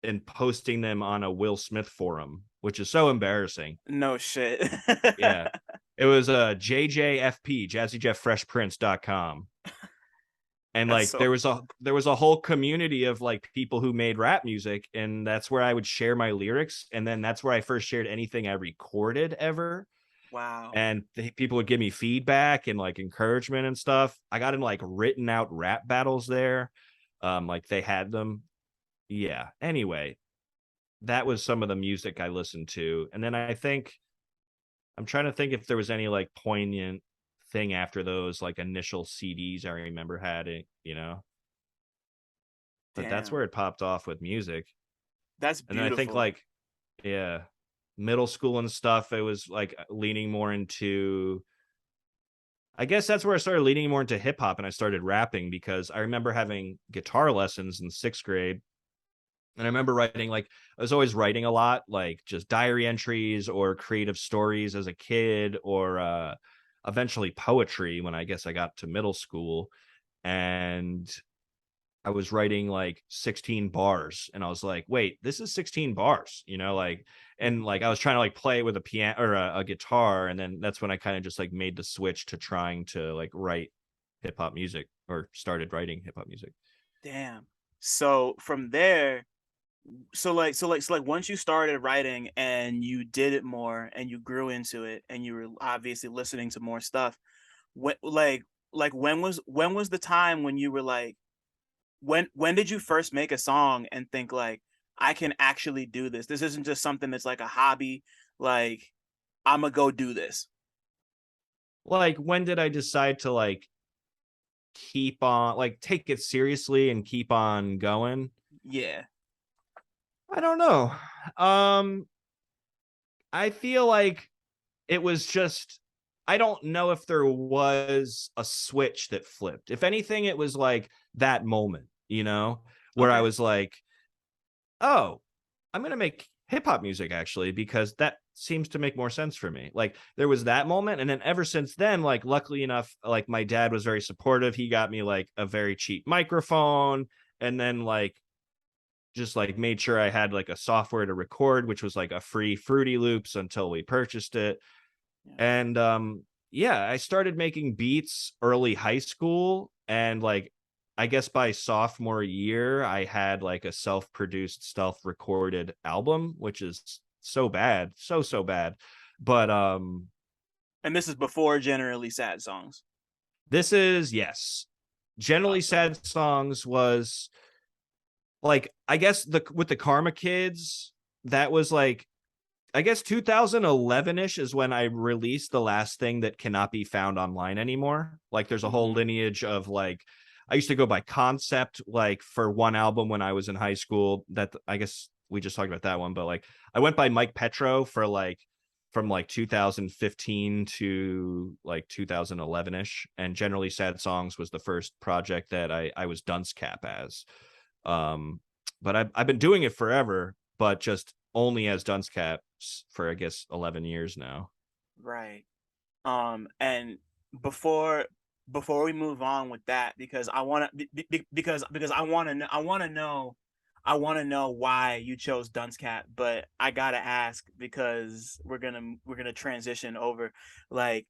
and posting them on a Will Smith forum, which is so embarrassing. No shit. Yeah. It was JJFP, JazzyJeffFreshPrince.com. And That's like so there was a whole community of like people who made rap music, and that's where I would share my lyrics, and then that's where I first shared anything I recorded ever. wow. And people would give me feedback and like encouragement and stuff. I got in like written out rap battles there. Like they had them. Yeah, anyway, that was some of the music I listened to. And then I'm trying to think if there was any like poignant thing after those like initial CDs I remember having. But that's Damn. where it popped off with music. That's And then I think beautiful. like, yeah, middle school and stuff, it was like leaning more into, I guess that's where I started leaning more into hip hop, and I started rapping because I remember having guitar lessons in 6th grade. And I remember writing, like, I was always writing a lot, like just diary entries or creative stories as a kid, or eventually poetry when I guess I got to middle school. And I was writing like 16 bars, and I was like, wait, this is 16 bars, like, and like I was trying to like play it with a piano or a guitar. And then that's when I kind of just like made the switch to trying to like write hip hop music, or started writing hip hop music. Damn. So from there, so like once you started writing and you did it more and you grew into it and you were obviously listening to more stuff, when like when was the time when you were like, when did you first make a song and think like, I can actually do this? This isn't just something that's like a hobby. Like, I'm gonna go do this. Like, when did I decide to like keep on, like, take it seriously and keep on going? Yeah. I don't know. Um, I feel like it was just, I don't know if there was a switch that flipped. If anything, it was like that moment, where I Okay. was like, oh, I'm going to make hip hop music actually, because that seems to make more sense for me. Like, there was that moment. And then ever since then, like, luckily enough, like my dad was very supportive. He got me like a very cheap microphone. And then like just like made sure I had like a software to record, which was like a free Fruity Loops until we purchased it. Yeah. And yeah, I started making beats early high school, and like I guess by sophomore year I had like a self-produced, self-recorded album, which is so bad, so bad. But And this is before Generally Sad Songs. this is, yes. Generally Awesome. Sad Songs was like, I guess the with the Karma Kids, that was like, I guess 2011-ish is when I released the last thing that cannot be found online anymore. Like there's a whole Mm-hmm. lineage of like, I used to go by concept, like for one album when I was in high school. That, I guess we just talked about that one, but like I went by Mike Petro for like from like 2015 to like 2011-ish. And Generally Sad Songs was the first project that I was Duncecap as. Um, but I've been doing it forever, but just only as Duncecap for I guess 11 years now. Right. And before before we move on with that, because I want to because I want to know why you chose Dunscat, but I gotta ask because we're gonna transition over, like,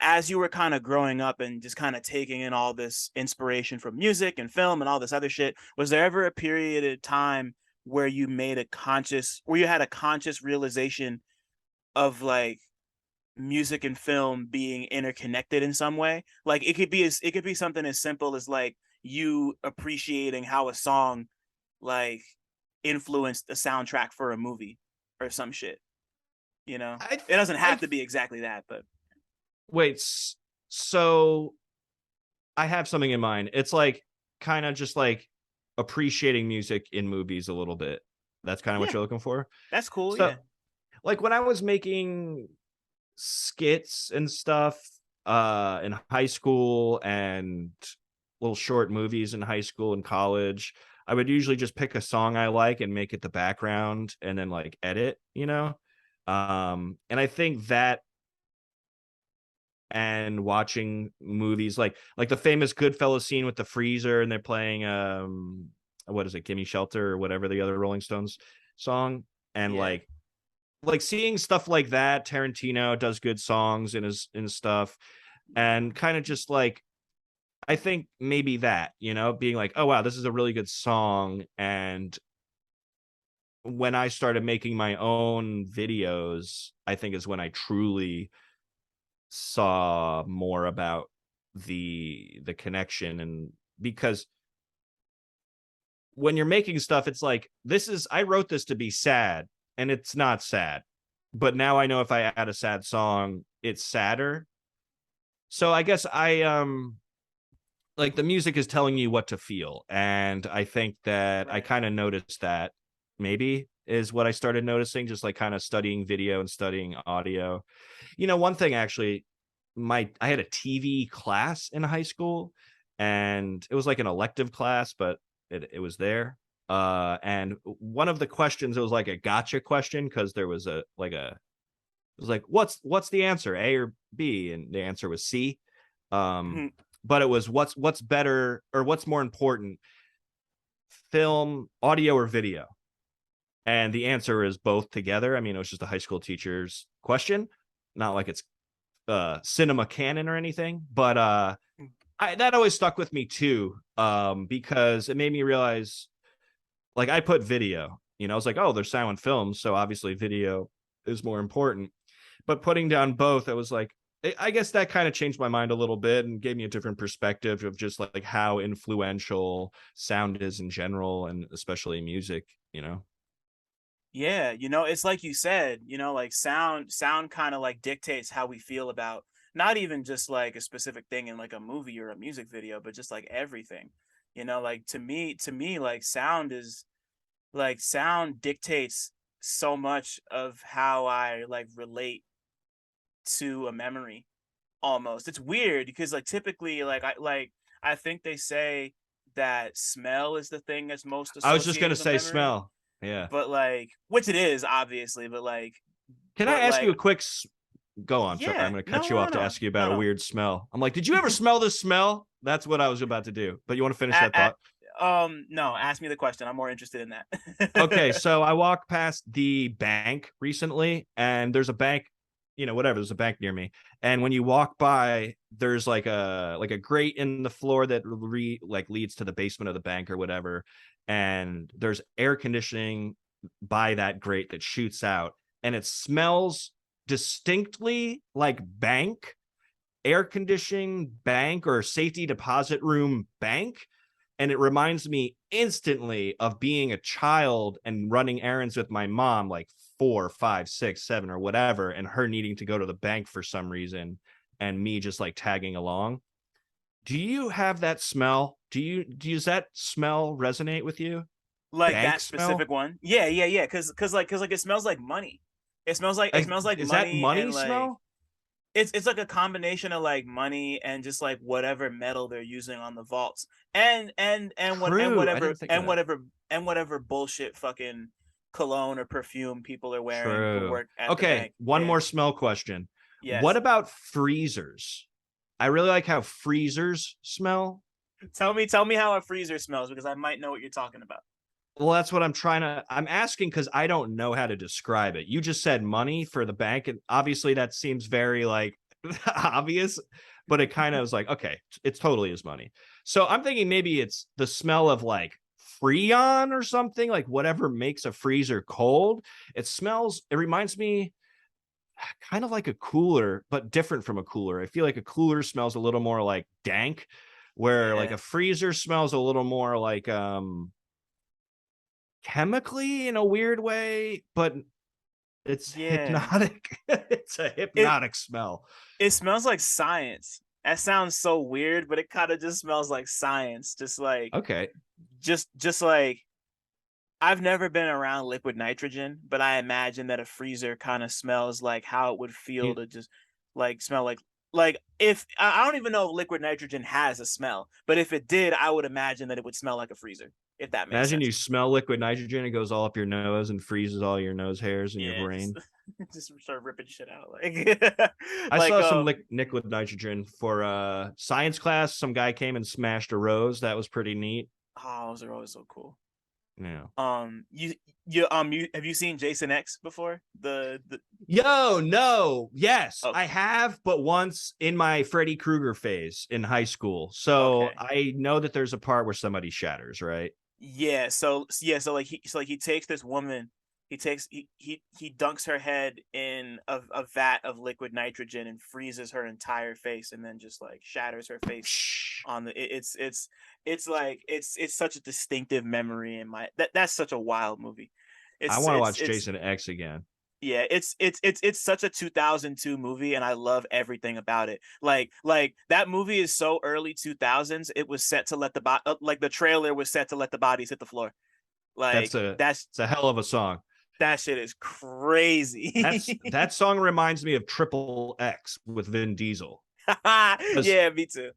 as you were kind of growing up and just kind of taking in all this inspiration from music and film and all this other shit. Was there ever a period of time where you had a conscious realization of like music and film being interconnected in some way? Like it could be something as simple as like you appreciating how a song like influenced the soundtrack for a movie or some shit, you know? I It doesn't I have to be exactly that, but wait. So I have something in mind. It's like kind of just like appreciating music in movies a little bit. That's kind of what yeah, you're looking for. that's cool. So Yeah. like when I was making skits and stuff in high school and little short movies in high school and college, I would usually just pick a song I like and make it the background and then like edit, you know. And I think that, and watching movies like the famous Goodfellas scene with the freezer and they're playing what is it, Gimme Shelter or whatever the other Rolling Stones song, and Yeah. like seeing stuff like that. Tarantino does good songs in his stuff, and kind of just like, I think maybe that, you know, being like, oh wow, this is a really good song. And when I started making my own videos, I think is when I truly saw more about the connection. And because when you're making stuff, it's like, this is, I wrote this to be sad and it's not sad, but now I know if I add a sad song it's sadder. So I guess I like the music is telling you what to feel, and I think that I Right. kind of noticed that, maybe is what I started noticing, just like kind of studying video and studying audio. You know, one thing actually, my I had a TV class in high school, and it was like an elective class, but it was there. And one of the questions, it was like a gotcha question, because there was a like a it was like, what's the answer, A or B? And the answer was C. Um, Mhm. but it was, what's better or what's more important, film, audio, or video? And the answer is both together. I mean, it was just a high school teacher's question, not like it's cinema canon or anything. But that always stuck with me too, because it made me realize, like, I put video. You know, I was like, oh, there's silent films, so obviously video is more important. But putting down both, I was like, I guess that kind of changed my mind a little bit and gave me a different perspective of just like how influential sound is in general, and especially music, you know? Yeah, you know, it's like you said, you know, like sound kind of like dictates how we feel about not even just like a specific thing in like a movie or a music video, but just like everything. You know, like to me like sound dictates so much of how I like relate to a memory almost. It's weird because like typically I think they say that smell is the thing that's most I was just associated gonna with a say memory, smell. Yeah. but like which it is obviously, Can I but ask like you a quick go on? Sorry, I'm yeah, gonna no, cut you off to ask you about a no. weird smell. I'm like, did you ever smell this smell? That's what I was about to do. But you want to finish At, that at, thought? No, ask me the question. I'm more interested in Okay, that. so I walked past the bank recently, and there's a bank, whatever, there's a bank near me. And when you walk by, there's like a grate in the floor that leads to the basement of the bank or whatever. And there's air conditioning by that grate that shoots out, and it smells distinctly like bank, air conditioning bank, or safety deposit room bank. And it reminds me instantly of being a child and running errands with my mom, like 4, 5, 6, 7, or whatever, and her needing to go to the bank for some reason, and me just like tagging along. Do you have that smell? Does that smell resonate with you? Like Bank that smell? specific one. Yeah, yeah, yeah. Cause it smells like money. It smells like Is that money, money and like smell? it's like a combination of like money and just like whatever metal they're using on the vaults. And True. I whatever didn't think of that. and whatever bullshit fucking cologne or perfume people are wearing who True. work at the Okay, bank. one Yeah. more smell question. What Yes. about freezers? I really like how freezers smell. Tell me how a freezer smells because I might know what you're talking about. Well, that's what I'm asking because I don't know how to describe it. You just said money for the bank, and obviously that seems very like obvious, but it kind of was like, okay, it's totally is money. So I'm thinking maybe it's the smell of like Freon or something, like whatever makes a freezer cold. It reminds me kind of like a cooler, but different from a cooler. I feel like a cooler smells a little more like dank, where like Yeah. a freezer smells a little more like chemically in a weird way, but it's Yeah. hypnotic. It's a It hypnotic smell. it smells like science. That sounds so weird, but it kind of just smells like science. Okay. Just like I've never been around liquid nitrogen, but I imagine that a freezer kind of smells like how it would feel You to just like smell like if I don't even know if liquid nitrogen has a smell, but if it did, I would imagine that it would smell like a freezer, if that makes imagine sense. you smell liquid nitrogen, it goes all up your nose and freezes all your nose hairs in your Yeah, just brain. just start ripping shit out like I like saw some liquid nitrogen for science class. Some guy came and smashed a rose. That was pretty neat. oh, those are always so cool. Yeah. You have you seen Jason X before? The Yo, no. Yes, Oh, I have, but once in my Freddy Krueger phase in high school. So okay. I know that there's a part where somebody shatters, right? So like he takes this woman, he dunks her head in a vat of liquid nitrogen and freezes her entire face and then just like shatters her face Psh. on the it's like it's such a distinctive memory in my that's such a wild movie. I It's want to it's watch it's Jason X again. yeah, it's such a 2002 movie and I love everything about it. Like that movie is so early 2000s. It was set to let like the trailer was set to let the bodies hit the floor. That's Like a it's a hell of a song. that shit is crazy. That song reminds me of Triple X with Vin Diesel. Because Yeah, me too.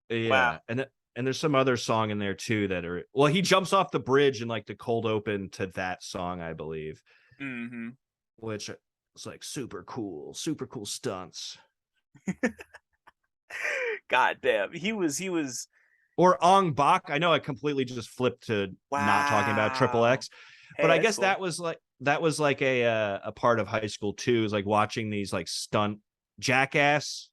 Wow. yeah, and there's some other song in there too that are well, he jumps off the bridge in like the cold open to that song, I believe, Hmm. which is like super cool stunts. God damn. He was Or Ong Bak. I know I completely just flipped to not talking about Triple wow. X, but Hey, I that's guess cool. that was like a part of high school too. Is like watching these like stunt jackass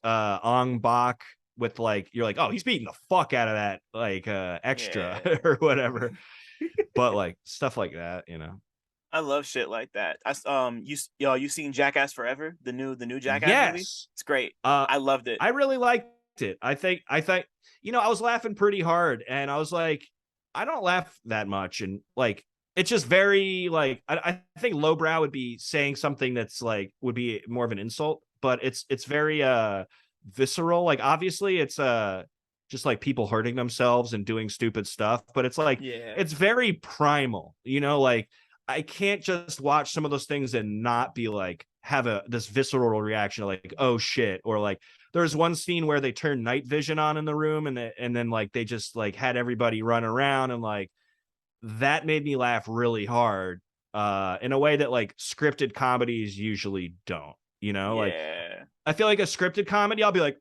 Ong Bak with like you're like, oh, he's beating the fuck out of that like extra Yeah. or whatever. But like stuff like that, I love shit like that. You seen Jackass Forever? The new Jackass movie? Yes. It's great. Uh I loved it. I really liked it. I think I was laughing pretty hard and I was like, I don't laugh that much. And like it's just very like I think lowbrow would be saying something that's like would be more of an insult, but it's very visceral. Like obviously it's just like people hurting themselves and doing stupid stuff, but it's like Yeah. it's very primal, like I can't just watch some of those things and not be like have this visceral reaction like oh shit, or like there's one scene where they turn night vision on in the room and then like they just like had everybody run around and like that made me laugh really hard in a way that like scripted comedies usually don't, like Yeah. I feel like a scripted comedy I'll be like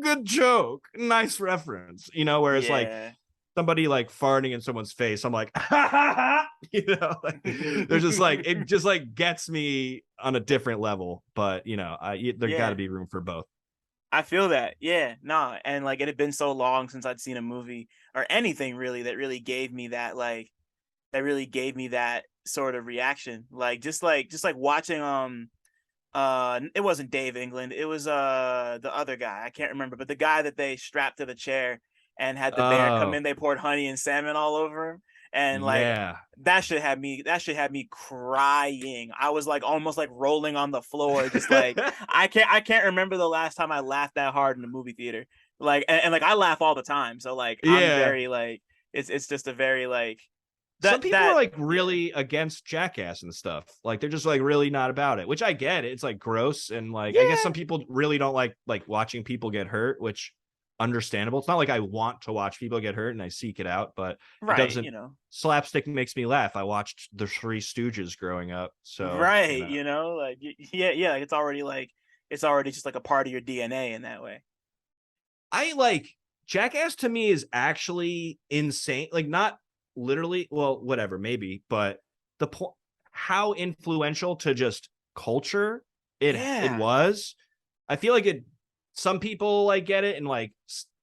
good joke, nice reference, you know, where it's like Yeah. somebody like farting in someone's face, I'm like, ha, ha, ha. You know, like there's just like, it just like gets me on a different level. But you know, there got to Yeah. be room for both. I feel that. Yeah. Nah. And like it had been so long since I'd seen a movie or anything really that really gave me that sort of reaction. Like just like watching it wasn't Dave England, it was the other guy, I can't remember, but the guy that they strapped to the chair and had the bear come Oh in, they poured honey and salmon all over him, and like yeah, that should have me crying. I was like almost like rolling on the floor, just like I can't remember the last time I laughed that hard in the movie theater. Like and like I laugh all the time, so like I'm yeah. very like it's just a very like Some people are that like yeah. really against Jackass and stuff. Like they're just like really not about it, which I get. It's like gross, and like I guess Yeah, some people really don't like watching people get hurt, which understandable. It's not like I want to watch people get hurt and I seek it out, but it right, doesn't. you know. Slapstick makes me laugh. I watched The Three Stooges growing up, so you Right, know. you know, like yeah, yeah, like it's already just like a part of your DNA in that way. I like Jackass to me is actually insane. Like not literally, well, whatever, maybe, but the point how influential to just culture it Yeah. was. I feel like it some people like get it and like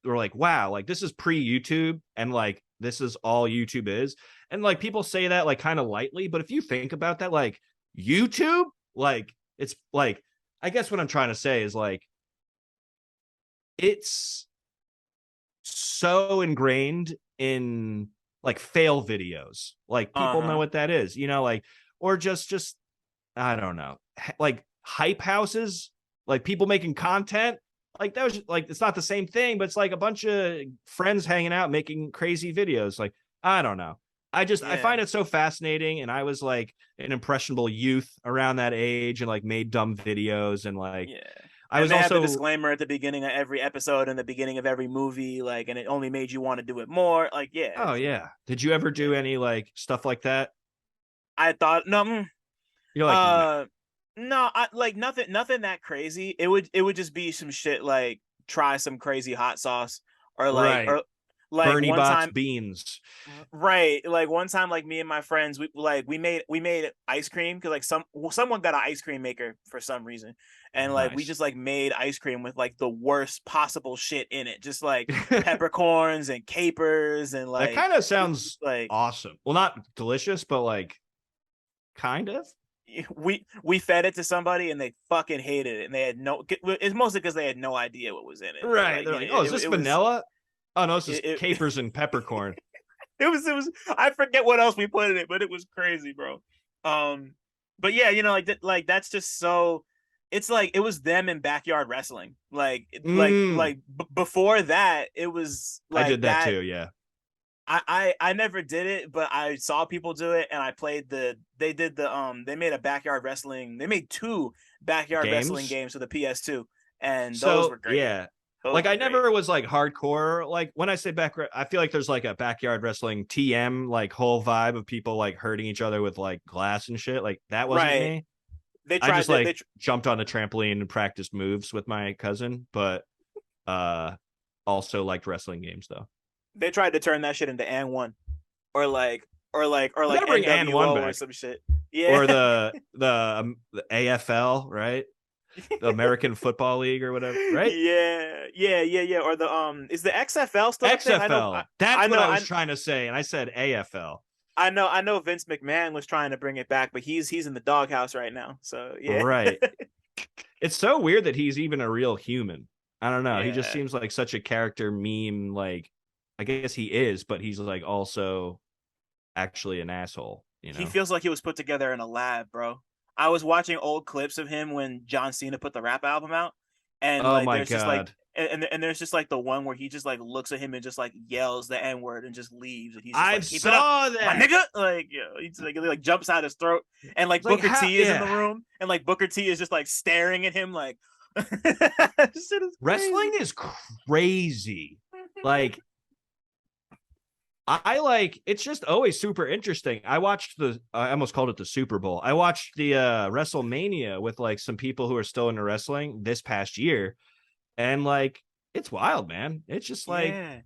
or like, wow, like this is pre-YouTube and like this is all YouTube is. And like people say that like kind of lightly, but if you think about that, like YouTube, like it's like I guess what I'm trying to say is like it's so ingrained in like fail videos. Like people know Uh-huh. what that is, you know, like or just I don't know, like hype houses, like people making content. Like that was like it's not the same thing, but it's like a bunch of friends hanging out making crazy videos. Like I don't know. I Yeah. find it so fascinating, and I was like an impressionable youth around that age, and like made dumb videos, and like Yeah. I And was they have the also disclaimer at the beginning of every episode and the beginning of every movie, like, and it only made you want to do it more. Like, yeah, oh it's, you know, yeah. Did you ever do yeah. any like stuff like that? I thought no, You're like, nah. uh, no, I like nothing that crazy. It would just be some shit like try some crazy hot sauce Right. or like Bernie one box time. beans. Right, like one time, like me and my friends, we made ice cream because like someone got an ice cream maker for some reason, and like we Nice. just like made ice cream with like the worst possible shit in it, just like peppercorns and capers and That like kind of sounds like awesome. Well, not delicious, but like kind of. we fed it to somebody and they fucking hated it, and they had no. It's mostly because they had no idea what was in it, but Right. like They're you know, like, oh, is this it was vanilla? Oh no, this is it, capers and peppercorn. it was I forget what else we put in it, but it was crazy, bro. Um, but yeah, you know, like that's just so. It's like it was them in backyard wrestling. Mm, Before that, it was I did like that that. too. Yeah. I never did it, but I saw people do it, and I played they did they made a backyard wrestling. They made two backyard wrestling Games. games for the PS2, and those So were great. yeah. Those Like were I great. never was like hardcore. Like when I say I feel like there's like a backyard wrestling TM like whole vibe of people like hurting each other with like glass and shit. Like that wasn't Right. me. They I tried just to like jumped on the trampoline and practiced moves with my cousin, but uh also liked wrestling games though. they tried to turn that shit into and one, or We like gotta bring and one NWO or back, some shit. Yeah. or the AFL, right? The American Football League or whatever, right? Yeah. Or the is the XFL still a thing? XFL. That's I what know I was trying to say, and I said AFL. I know Vince McMahon was trying to bring it back, but he's in the doghouse right now. So yeah. Right. It's so weird that he's even a real human. I don't know. He just Yeah. seems like such a character meme. Like, I guess he is, but he's like also actually an asshole, you He know? feels like he was put together in a lab, bro. I was watching old clips of him when John Cena put the rap album out, and Oh like my there's just like God. and there's just like the one where he just like looks at him and just like yells the N word and just leaves, and he's just I like, keep it up, saw my that. nigga. Like, you know, he's like jumps out his throat, and like It's like, Booker how? T is in the Yeah. room, and like Booker T is just like staring at him like shit is crazy. Wrestling is crazy. Like, I like it's just always super interesting. I almost called it the Super Bowl. I watched the WrestleMania with like some people who are still into wrestling this past year, and like it's wild, man. It's just like, Yeah.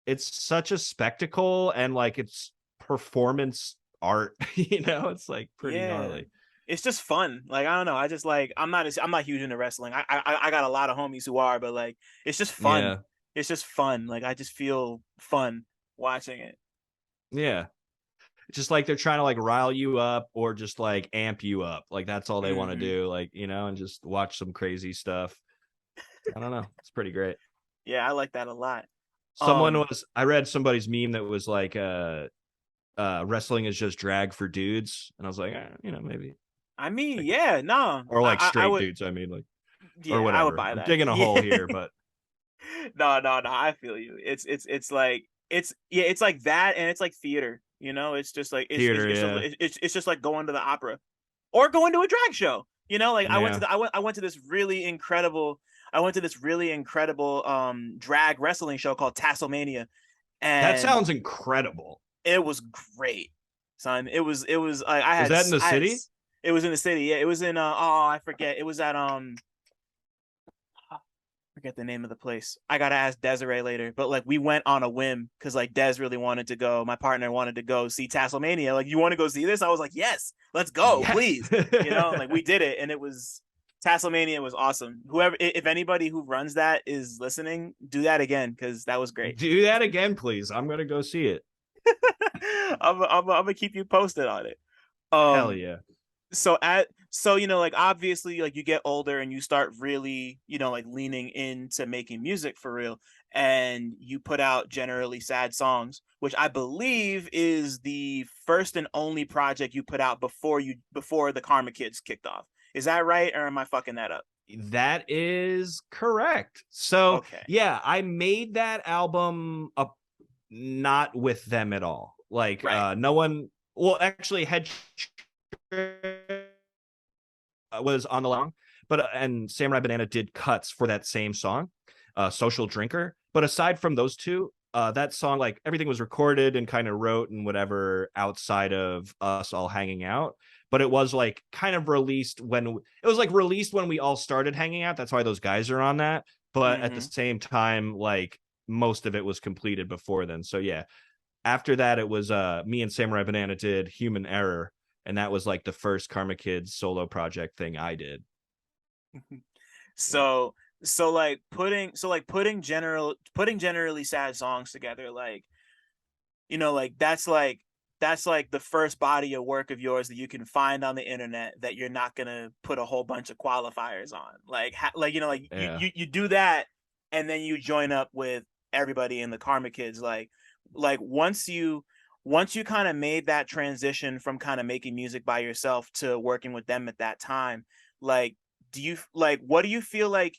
it's such a spectacle, and like it's performance art, it's like pretty Yeah. gnarly. It's just fun. Like I don't know. I just like I'm not huge into wrestling. I got a lot of homies who are, but like it's just fun. Yeah. It's just fun. Like I just feel fun watching it. Yeah. Just like they're trying to like rile you up or just like amp you up. Like that's all they want to Hmm. do. Like, and just watch some crazy stuff. I don't know. It's pretty great. Yeah, I like that a lot. Um, I read somebody's meme that was like, wrestling is just drag for dudes. And I was like, maybe. I mean, yeah, no, Or like I straight would, dudes. I mean, like, or yeah, I would whatever. buy I'm that. digging a hole Yeah. here, but No, I feel you. It's like yeah, it's like that, and it's like theater. It's just like theater, yeah. it's just like going to the opera or going to a drag show. Like Yeah. I went to this really incredible drag wrestling show called Tasselmania, That and sounds incredible. it was great, son. It was like Was that in the city? it was in the city. Yeah, it was in oh, I forget. It was at forget the name of the place. I gotta ask Desiree later. But like we went on a whim because like Des really wanted to go. My partner wanted to go see Tasselmania. Like, you want to go see this? I was like, yes, let's go, Yes. please. Like we did it, and it was Tasselmania was awesome. Whoever, if anybody who runs that is listening, do that again because that was great. Do that again, please. I'm gonna go see it. I'm gonna keep you posted on it. Hell Um, yeah. so like obviously like you get older and you start really like leaning into making music for real, and you put out Generally Sad Songs, which I believe is the first and only project you put out before the Karma Kids kicked off. Is that right, or am I fucking that up? That is correct. So Okay. yeah, I made that album up not with them at all. Like Right. no one, well, actually Head was on the long, but and Samurai Banana did cuts for that same song, Social Drinker. But aside from those two, that song, like everything was recorded and kind of wrote and whatever outside of us all hanging out. But it was like kind of released when we all started hanging out. That's why those guys are on that. But at the Mm-hmm. same time, like most of it was completed before then. So yeah, after that, it was me and Samurai Banana did Human Error, and that was like the first Karma Kids solo project thing I did. Yeah. So putting generally sad songs together, like that's like the first body of work of yours that you can find on the internet that you're not gonna put a whole bunch of qualifiers on. Like Yeah. you do that, and then you join up with everybody in the Karma Kids. Like once you kind of made that transition from kind of making music by yourself to working with them at that time, like do you like what do you feel like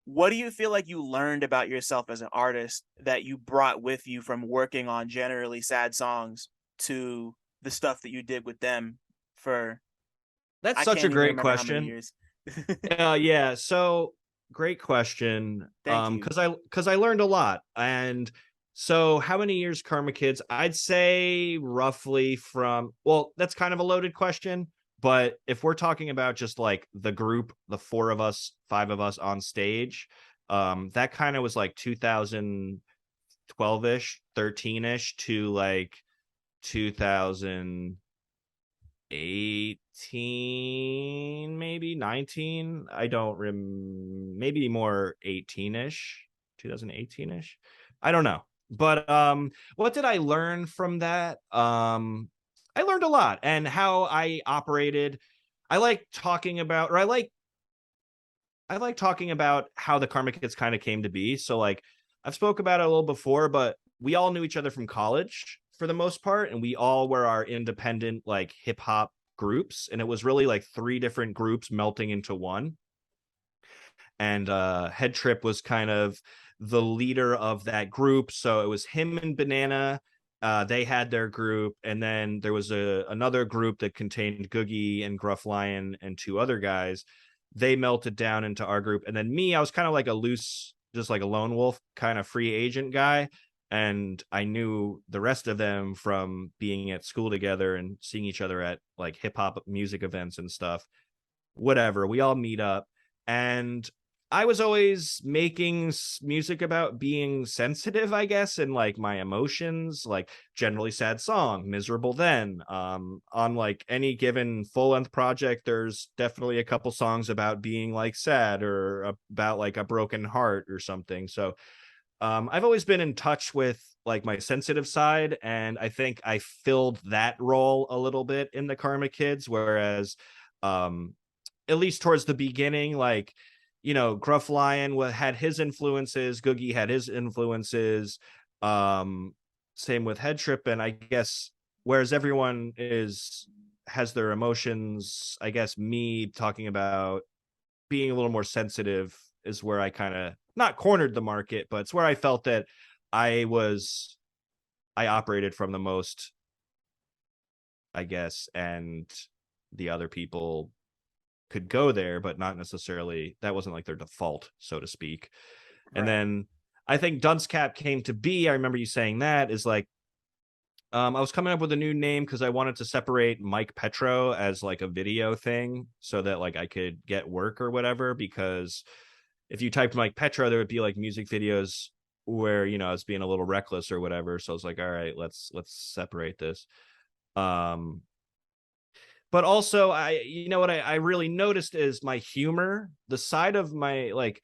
you learned about yourself as an artist that you brought with you from working on Generally Sad Songs to the stuff that you did with them for That's I such a can't even great remember how many question. years. Yeah, so great question. Thank you. Because I learned a lot. And so how many years Karma Kids? I'd say roughly from, well, that's kind of a loaded question, but if we're talking about just like the group, the four of us, five of us on stage, that kind of was like 2012-ish, 13-ish to like 2018, maybe 19. I don't maybe more 18-ish, 2018-ish. I don't know. But what did I learn from that? I learned a lot, and how I operated. I like talking about, or I like talking about how the Karma Kids kind of came to be. So like I've spoke about it a little before, but we all knew each other from college for the most part, and we all were our independent like hip hop groups, and it was really like three different groups melting into one. And Head Trip was kind of the leader of that group, so it was him and Banana. They had their group, and then there was another group that contained Googie and Gruff Lion and two other guys. They melted down into our group, and then me, I was kind of like a loose, just like a lone wolf kind of free agent guy. And I knew the rest of them from being at school together and seeing each other at like hip hop music events and stuff. Whatever, we all meet up, and I was always making music about being sensitive, I guess, and like my emotions, like generally sad song, miserable then. On like any given full-length project, there's definitely a couple songs about being like sad or about like a broken heart or something. So I've always been in touch with like my sensitive side, and I think I filled that role a little bit in the Karma Kids, whereas um at least towards the beginning, like, Gruff Lion had his influences, Googie had his influences, um, same with Head Trip, and I guess whereas everyone has their emotions, I guess me talking about being a little more sensitive is where I kind of not cornered the market, but it's where I felt that I was I operated from the most, I guess, and the other people could go there, but not necessarily that wasn't like their default, so to speak. And Right. then I think Duncecap came to be. I remember you saying that is like I was coming up with a new name because I wanted to separate Mike Petro as like a video thing so that like I could get work or whatever. Because if you typed Mike Petro, there would be like music videos where I was being a little reckless or whatever. So I was like, all right, let's separate this. Um, but also what I really noticed is my humor, the side of my like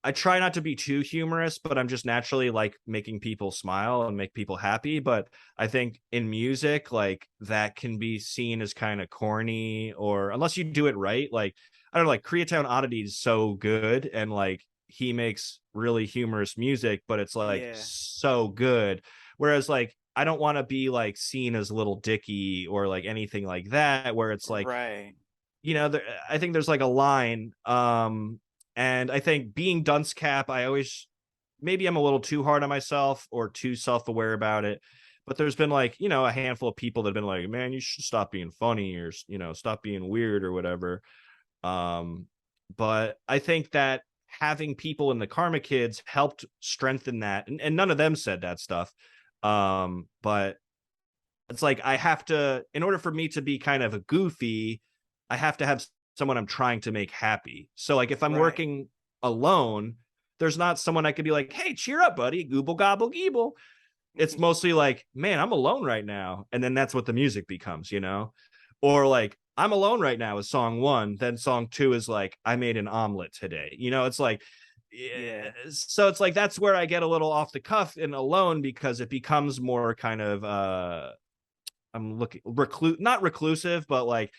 I try not to be too humorous, but I'm just naturally like making people smile and make people happy. But I think in music, like that can be seen as kind of corny, or unless you do it right. Like, I don't know, like Koreatown Oddity is so good, and like he makes really humorous music, but it's like Yeah. so good. Whereas like I don't want to be like seen as Little Dicky or like anything like that, where it's like, Right. I think there's like a line. And I think being dunce cap, I always maybe I'm a little too hard on myself or too self-aware about it. But there's been like, a handful of people that have been like, man, you should stop being funny, or stop being weird or whatever. Um, but I think that having people in the Karma Kids helped strengthen that. And none of them said that stuff. But it's like I have to, in order for me to be kind of a goofy, I have to have someone I'm trying to make happy. So like if I'm Right. working alone, there's not someone I could be like, hey, cheer up, buddy, gooble gobble geeble. It's mostly like, man, I'm alone right now. And then that's what the music becomes. Or like, I'm alone right now is song one. Then song two is like, I made an omelet today. It's like, Yeah. so it's like that's where I get a little off the cuff and alone, because it becomes more kind of I'm looking not reclusive, but like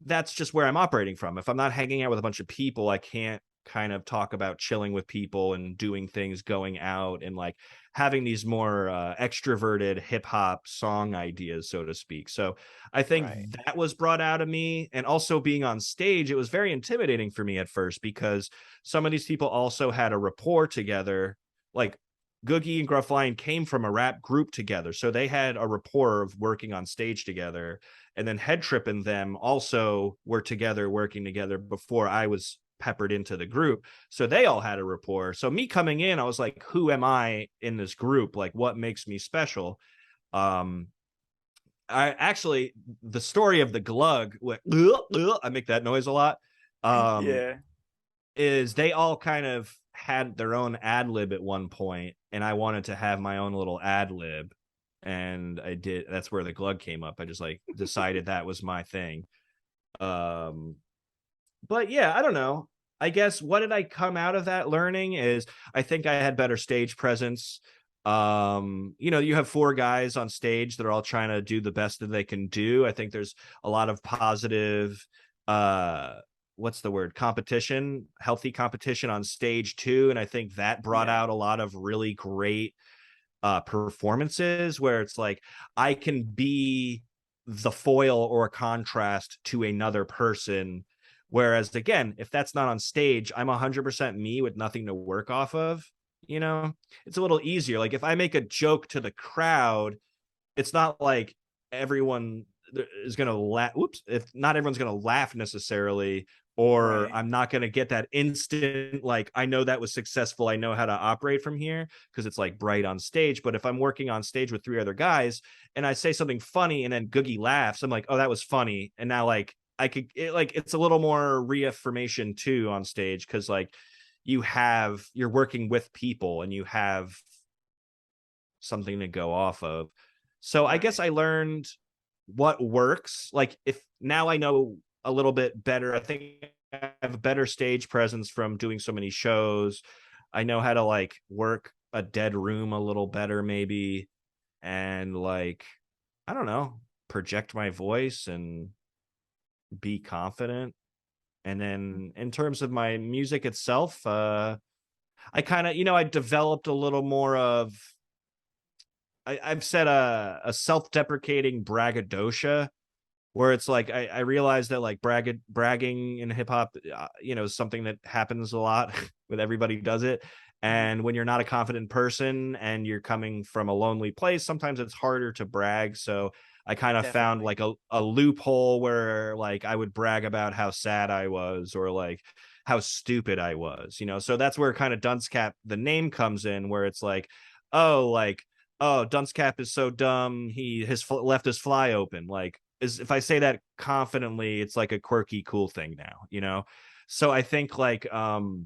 that's just where I'm operating from. If I'm not hanging out with a bunch of people, I can't kind of talk about chilling with people and doing things, going out and like having these more extroverted hip hop song ideas, so to speak. So I think Right. that was brought out of me. And also being on stage, it was very intimidating for me at first because some of these people also had a rapport together. Like Googie and Gruff Lion came from a rap group together, so they had a rapport of working on stage together. And then Head Trip and them also were together working together before I was peppered into the group, so they all had a rapport. So me coming in, I was like, who am I in this group? Like, what makes me special? um I actually, the story of the glug, I make that noise a lot, um Yeah. is they all kind of had their own ad lib at one point, and I wanted to have my own little ad lib, and I did. That's where the glug came up. I just like decided that was my thing. Um, but yeah, I don't know. I guess what did I come out of that learning is I think I had better stage presence. You have four guys on stage that are all trying to do the best that they can do. I think there's a lot of positive what's the word, competition, healthy competition on stage too, and I think that brought Yeah. out a lot of really great performances where it's like I can be the foil or a contrast to another person. Whereas again, if that's not on stage, I'm 100% me with nothing to work off of. It's a little easier. Like if I make a joke to the crowd, it's not like everyone is going to laugh. Oops. If not everyone's going to laugh necessarily, or Right. I'm not going to get that instant, like, I know that was successful. I know how to operate from here because it's like bright on stage. But if I'm working on stage with three other guys and I say something funny and then Googie laughs, I'm like, oh, that was funny. And now like I could, it's a little more reaffirmation too on stage. Cause like, you're working with people and you have something to go off of. So I guess Right. I learned what works. Like, if now I know a little bit better, I think I have a better stage presence from doing so many shows. I know how to like work a dead room a little better, maybe, and like, I don't know, project my voice and be confident. And then in terms of my music itself, I kind of, I developed a little more of, I've said a self-deprecating braggadocio, where it's like I realize that like bragging in hip hop, is something that happens a lot with everybody does it. Mhm. And when you're not a confident person and you're coming from a lonely place, sometimes it's harder to brag. So I kind of found Definitely. like a loophole where like I would brag about how sad I was or like how stupid I was, So that's where kind of Duncecap, the name, comes in, where it's oh, like, oh, Duncecap is so dumb. He has left his fly open. Like, is if I say that confidently, it's like a quirky, cool thing now. So I think like operating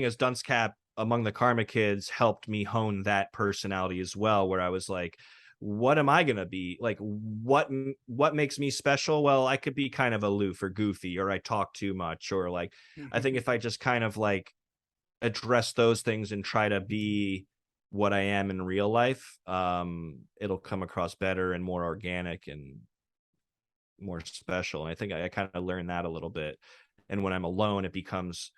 as Duncecap among the Karma Kids helped me hone that personality as well, where I was like, what am I gonna be? Like, what makes me special? Well, I could be kind of aloof or goofy, or I talk too much, or like, I think if I just kind of like address those things and try to be what I am in real life, it'll come across better and more organic and more special. And I think I kind of learned that a little bit. And when I'm alone, it becomes,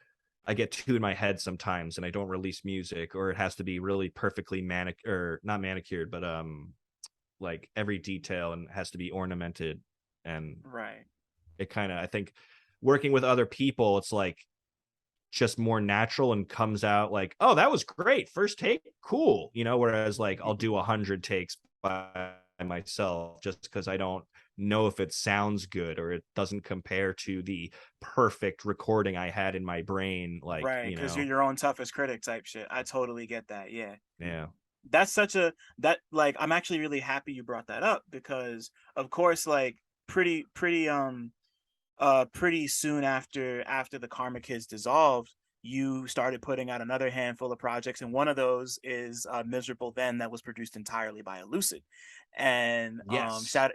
I get too in my head sometimes and I don't release music, or it has to be really perfectly or not manicured, but like every detail, and has to be ornamented. And Right. it kind of, I think working with other people, it's like just more natural and comes out like, oh, that was great, first take, cool, whereas like I'll do 100 takes by myself just because I don't know if it sounds good or it doesn't compare to the perfect recording I had in my brain, like, Right, because you're your own toughest critic type shit. I totally get that. Yeah. yeah. That's such a that like I'm actually really happy you brought that up because of course like pretty soon after the Karma Kids dissolved, you started putting out another handful of projects, and one of those is Miserable Then, that was produced entirely by Elucid. And Yes, shout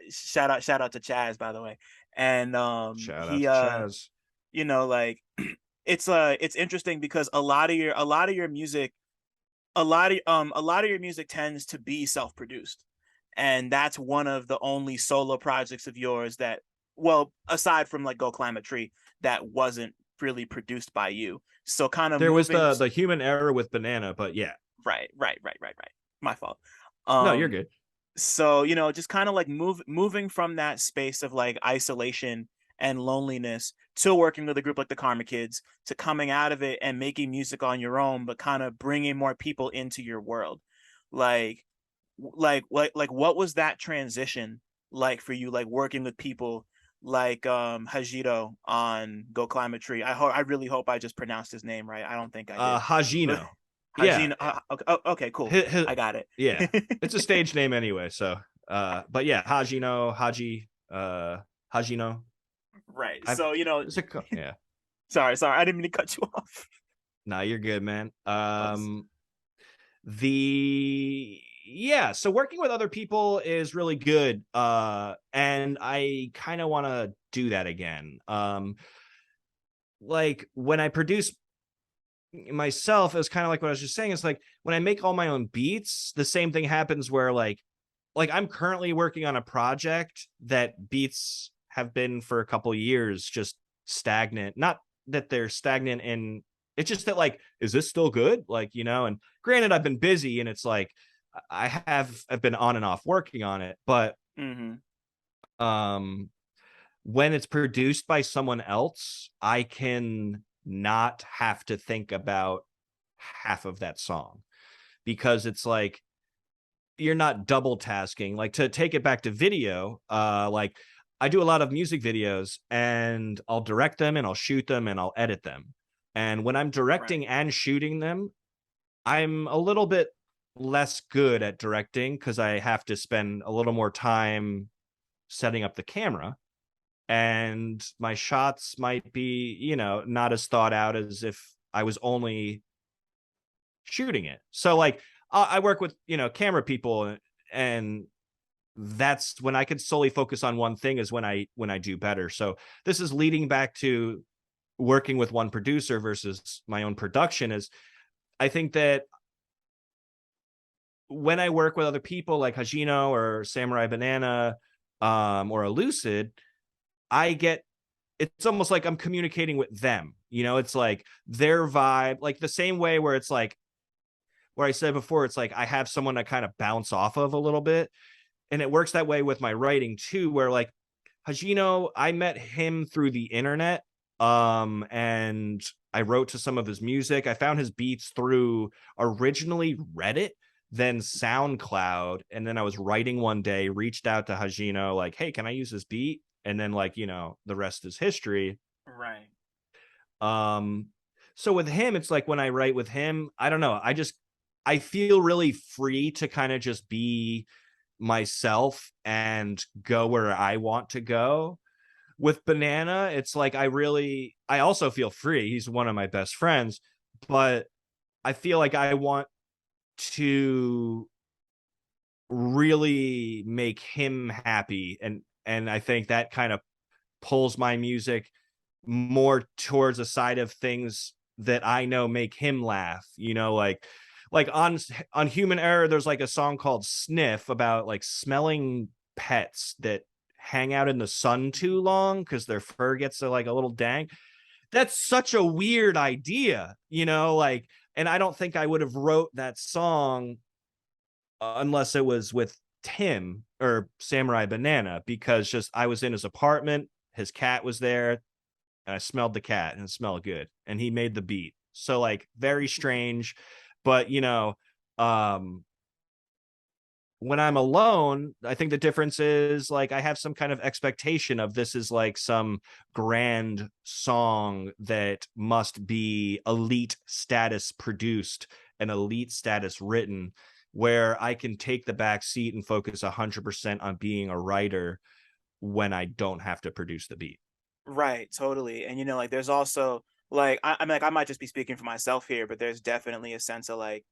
out to Chaz, by the way. And shout out he to Chaz. like it's interesting because a lot of your music a lot of your music tends to be self-produced, and that's one of the only solo projects of yours that, well, aside from like Go Climb a Tree, that wasn't really produced by you. So kind of There was moving. the human error with Banana, but yeah. Right. My fault. No, you're um good. so just kind of like moving from that space of like isolation and loneliness to working with a group like the Karma Kids, to coming out of it and making music on your own, but kind of bringing more people into your world. like what was that transition like for you, like working with people like Hajito on Go Climb a Tree? I really hope I just pronounced his name right. I don't think I did. Hajino. Yeah. Hajino. Okay, okay, cool. Hi I got it. Yeah, it's a stage name anyway. So, but yeah, Hajino, Hajino. Right. I've So, yeah. sorry, I didn't mean to cut you off. Nah, you're good, man. Oh, The Yeah, so working with other people is really good. And I kind of want to do that again. Like when I produce myself, it's kind of like what I was just saying. It's like when I make all my own beats, the same thing happens where like I'm currently working on a project that beats have been for a couple years just stagnant. Not that they're stagnant in, it's just that like, is this still good? Like, and granted I've been busy and it's like I've been on and off working on it, but mm-hmm. um when it's produced by someone else, I can not have to think about half of that song, because it's like you're not double tasking. Like, to take it back to video, like I do a lot of music videos and I'll direct them and I'll shoot them and I'll edit them. And when I'm Right. directing and shooting them, I'm a little bit less good at directing because I have to spend a little more time setting up the camera. and my shots might be, you know, not as thought out as if I was only shooting it. So like I work with, you know, camera people, and that's when I can solely focus on one thing is when I do better. So this is leading back to working with one producer versus my own production. Is I think that when I work with other people like Hajino or Samurai Banana, or a Lucid, I get, it's almost like I'm communicating with them. You know, it's like their vibe, like the same way where it's like where I said before, it's like I have someone to kind of bounce off of a little bit. And it works that way with my writing too, where like Hajino, I met him through the internet. And I wrote to some of his music. I found his beats through originally Reddit, then SoundCloud. And then I was writing one day, reached out to Hajino, like, hey, can I use this beat? And then, like, you know, the rest is history. Right. Um, so with him, it's like when I write with him, I don't know. I feel really free to kind of just be myself and go where I want to go. With Banana, it's like I also feel free. He's one of my best friends, but I feel like I want to really make him happy, and I think that kind of pulls my music more towards a side of things that I know make him laugh, you know, like on Human Error, there's like a song called Sniff about like smelling pets that hang out in the sun too long because their fur gets like a little dank. That's such a weird idea, you know, like, and I don't think I would have wrote that song unless it was with Tim or Samurai Banana, because just I was in his apartment, his cat was there, and I smelled the cat and it smelled good, and he made the beat. So like very strange, but you know, um when I'm alone, I think the difference is like I have some kind of expectation of this is like some grand song that must be elite status produced and elite status written, where I can take the back seat and focus 100% on being a writer when I don't have to produce the beat. Right, totally. And you know, like there's also like I mean like I might just be speaking for myself here, but there's definitely a sense of like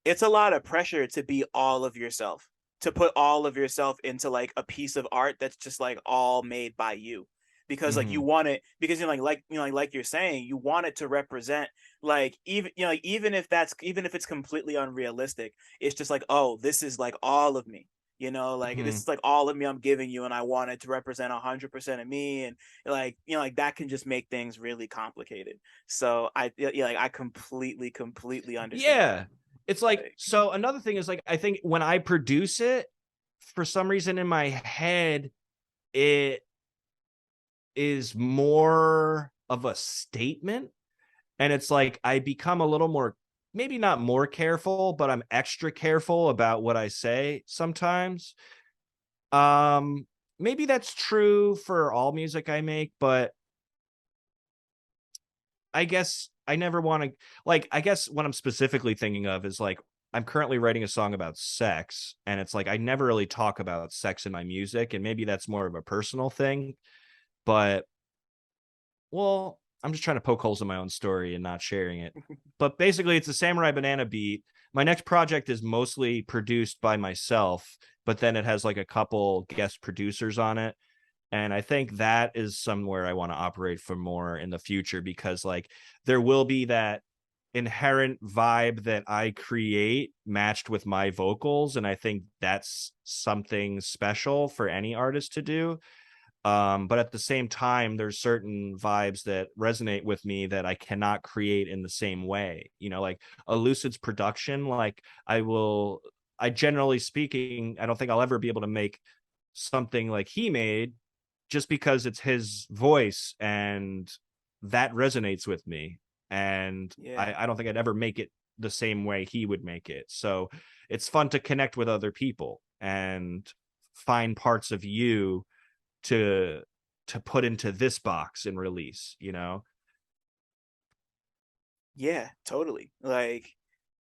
it's a lot of pressure to be all of yourself, to put all of yourself into like a piece of art that's just like all made by you. Because like you Mm-hmm. want it, because you know like you know like you're saying, you want it to represent like even you know like even if it's completely unrealistic, it's just like, oh, this is like all of me. You know, like this Mm-hmm. is like all of me I'm giving you, and I want it to represent 100% of me, and like you know, like that can just make things really complicated. So I yeah, like I completely understand that. Yeah. It's like, Like, so another thing is like, I think when I produce it, for some reason in my head, it is more of a statement. And it's like, I become a little more, maybe not more careful, but I'm extra careful about what I say sometimes. Um, Maybe that's true for all music I make, but I guess I never want to, like, I guess what I'm specifically thinking of is like I'm currently writing a song about sex, and it's like I never really talk about sex in my music, and maybe that's more of a personal thing, but well, I'm just trying to poke holes in my own story and not sharing it. But basically it's a Samurai Banana beat. My next project is mostly produced by myself, but then it has like a couple guest producers on it, and I think that is somewhere I want to operate for more in the future, because like there will be that inherent vibe that I create matched with my vocals. And I think that's something special for any artist to do. But at the same time, there's certain vibes that resonate with me that I cannot create in the same way. You know, like a Lucid's production, like I generally speaking, I don't think I'll ever be able to make something like he made, just because it's his voice and that resonates with me. And yeah. I don't think I'd ever make it the same way he would make it. So it's fun to connect with other people and find parts of you to put into this box and release, you know? Yeah, totally. Like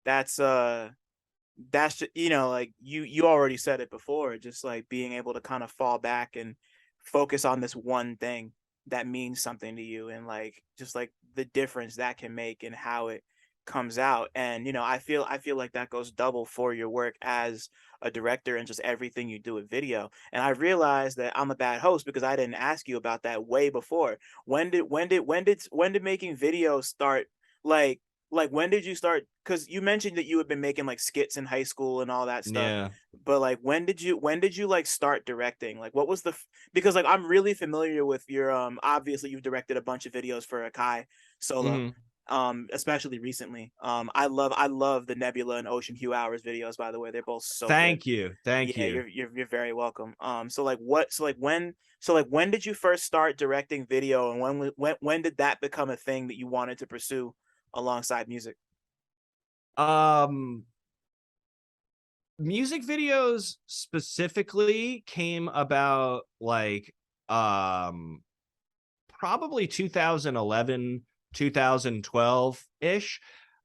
that's that's just, you know, like you already said it before, just like being able to kind of fall back and focus on this one thing that means something to you, and like just like the difference that can make and how it comes out. And I feel like that goes double for your work as a director and just everything you do with video. And I realized that I'm a bad host because I didn't ask you about that way before. When did making videos start? Like when did you start? Because you mentioned that you had been making like skits in high school and all that stuff. Yeah. But like when did you like start directing? Like what was because like I'm really familiar with your obviously you've directed a bunch of videos for Akai Solo, Hmm. especially recently. I love the Nebula and Ocean Hue Hours videos, by the way. They're both so good. Thank you. Thank Yeah, you. you're very welcome. So like when did you first start directing video, and when did that become a thing that you wanted to pursue alongside music? Um, Music videos specifically came about like um probably 2011, 2012 ish.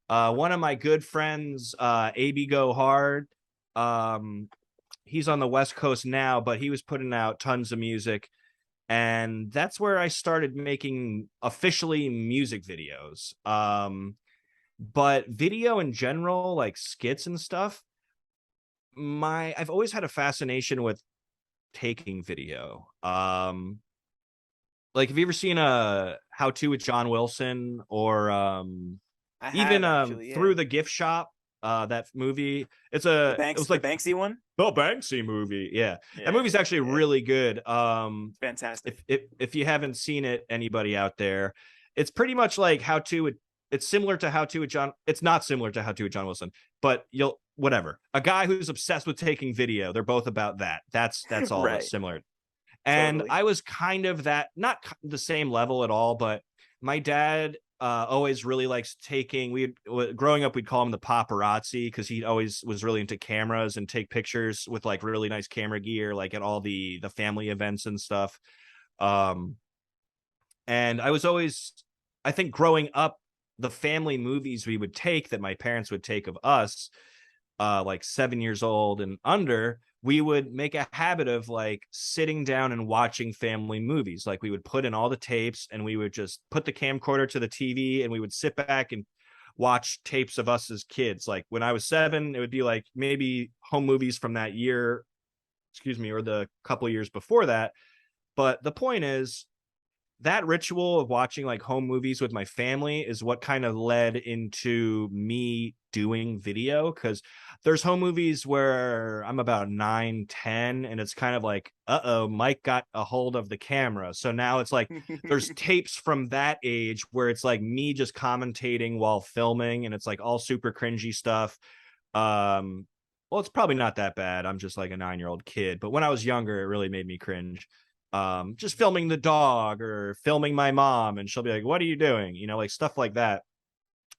One of my good friends, AB Go Hard, um, he's on the West Coast now, but he was putting out tons of music. And that's where I started making officially music videos. But video in general, like skits and stuff, I've always had a fascination with taking video. Like have you ever seen a How To with John Wilson, or I even have actually, yeah. Through the Gift Shop, that movie? The It Banks was the like Banksy one? the Banksy movie. Yeah. That Yeah, movie's actually yeah. really good. It's fantastic. If you haven't seen it, anybody out there, it's pretty much like How To with it's similar to How To with John. It's not similar to How To with John Wilson, but you'll whatever. A guy who's obsessed with taking video. They're both about that. That's all Right. similar. And Totally. I was kind of that, not the same level at all, but my dad always really likes taking. We growing up, we'd call him the paparazzi because he always was really into cameras and take pictures with like really nice camera gear, like at all the family events and stuff. Um, and I was always, I think, growing up, the family movies we would take that my parents would take of us, like 7 years old and under, we would make a habit of like sitting down and watching family movies. Like we would put in all the tapes and we would just put the camcorder to the TV and we would sit back and watch tapes of us as kids. Like when I was 7, it would be like maybe home movies from that year, excuse me, or the couple years before that. But the point is, that ritual of watching like home movies with my family is what kind of led into me doing video, because there's home movies where I'm about 9, 10, and it's kind of like, uh-oh, Mike got a hold of the camera. So now it's like there's tapes from that age where it's like me just commentating while filming, and it's like all super cringy stuff. Well, it's probably not that bad. I'm just like a 9-year-old kid, but when I was younger, it really made me cringe. Just filming the dog or filming my mom, and she'll be like, what are you doing, like stuff like that.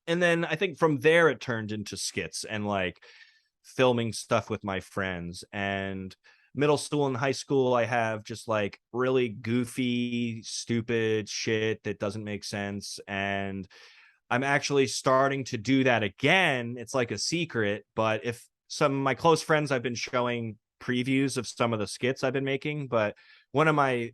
And then I think from there it turned into skits and like filming stuff with my friends. And middle school and high school, I have just like really goofy stupid shit that doesn't make sense, and I'm actually starting to do that again. It's like a secret, but if some of my close friends, I've been showing previews of some of the skits I've been making. But one of my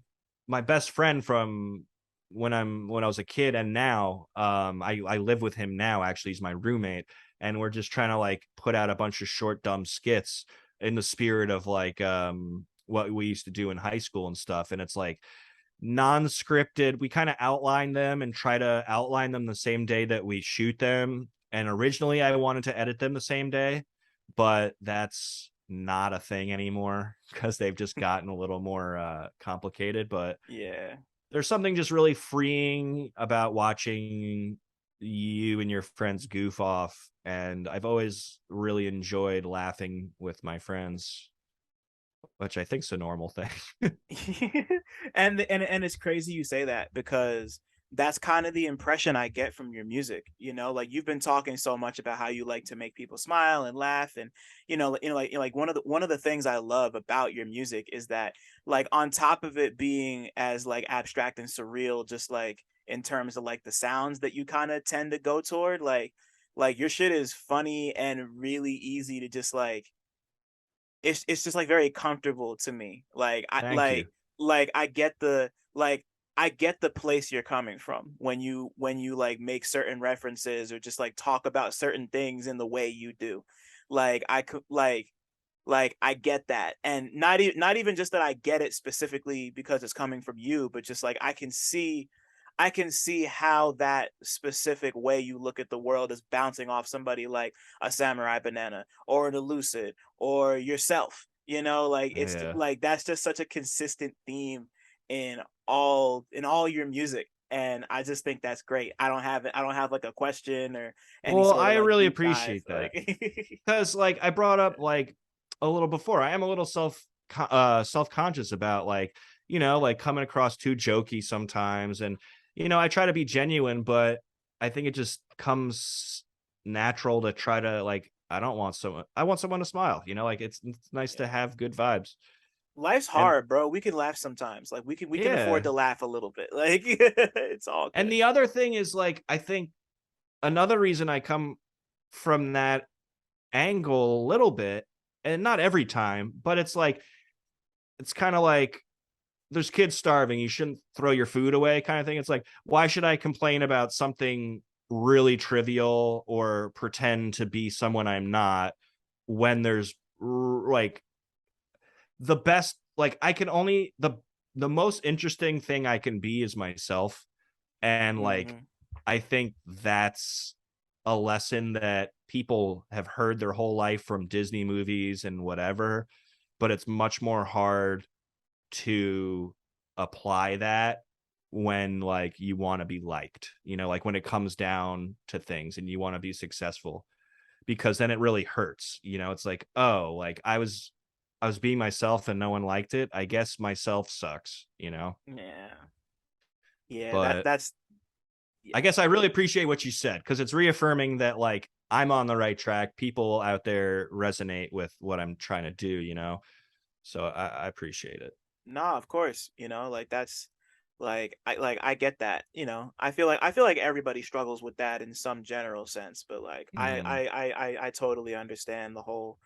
best friend from when I was a kid and now, I live with him now. Actually, he's my roommate, and we're just trying to like put out a bunch of short dumb skits in the spirit of like what we used to do in high school and stuff. And it's like non-scripted. We kind of outline them and try to outline them the same day that we shoot them. And originally I wanted to edit them the same day, but that's not a thing anymore because they've just gotten a little more complicated. But Yeah. there's something just really freeing about watching you and your friends goof off, and I've always really enjoyed laughing with my friends, which I think's a normal thing. And it's crazy you say that, because that's kind of the impression I get from your music. Like you've been talking so much about how you like to make people smile and laugh, and like one of the things I love about your music is that, like, on top of it being as like abstract and surreal, just like in terms of like the sounds that you kind of tend to go toward, like your shit is funny and really easy to just like, it's just like very comfortable to me. Like I Thank like you. like I get the place you're coming from when you like make certain references or just like talk about certain things in the way you do. Like I could like I get that. And not even just that I get it specifically because it's coming from you, but just like I can see how that specific way you look at the world is bouncing off somebody like a Samurai Banana or an Elucid or yourself. You know, like it's Yeah. like that's just such a consistent theme in in all your music. And I just think that's great. I don't have like a question or any Well, sort I of like really deep dive. appreciate that. Like Because like I brought up like a little before, I am a little self-conscious about like, like coming across too jokey sometimes. And I try to be genuine, but I think it just comes natural to try to like, I want someone to smile, like it's nice to yeah. have good vibes. Life's And hard, bro. We can laugh sometimes. Like we can afford yeah. to laugh a little bit. Like it's all And good. the other thing is like, I think another reason I come from that angle a little bit, and not every time, but it's kind of like there's kids starving, you shouldn't throw your food away kind of thing. It's like, why should I complain about something really trivial or pretend to be someone I'm not when there's like the best, like I can only the most interesting thing I can be is myself. And like Hmm. I think that's a lesson that people have heard their whole life from Disney movies and whatever, but it's much more hard to apply that when like you want to be liked, like when it comes down to things and you want to be successful, because then it really hurts. It's like, oh, like I was being myself and no one liked it. I guess myself sucks. Yeah. Yeah, But that's I yeah. guess I really appreciate what you said, because it's reaffirming that like I'm on the right track. People out there resonate with what I'm trying to do. So I appreciate it. Nah, of course, like that's like I get that, I feel like everybody struggles with that in some general sense, but like Mm, I totally understand the whole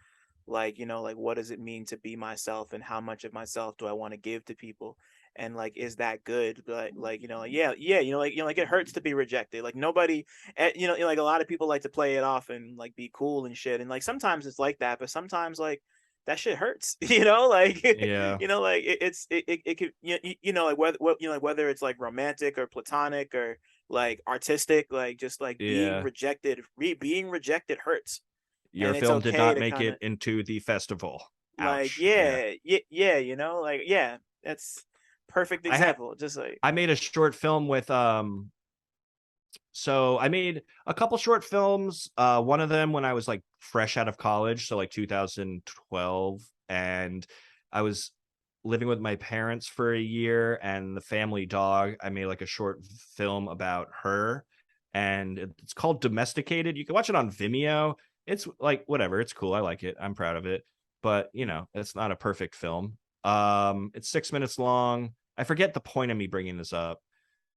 like, like what does it mean to be myself and how much of myself do I want to give to people? And like is that good? Like, like yeah, like it hurts to be rejected. Like nobody like a lot of people like to play it off and like be cool and shit. And like sometimes it's like that, but sometimes like that shit hurts, like yeah, like it could like like whether it's like romantic or platonic or like artistic, like just like yeah. being rejected hurts, Your and it's film did okay not to make kind it of into the festival. like Ouch. Yeah. yeah, like yeah, that's perfect I had example, just like I made a short film with so I made a couple short films. One of them when I was like fresh out of college, so like 2012, and I was living with my parents for a year and the family dog. I made like a short film about her, and it's called Domesticated. You can watch it on Vimeo. It's like whatever, it's cool. I like it. I'm proud of it. But it's not a perfect film. It's 6 minutes long. I forget the point of me bringing this up.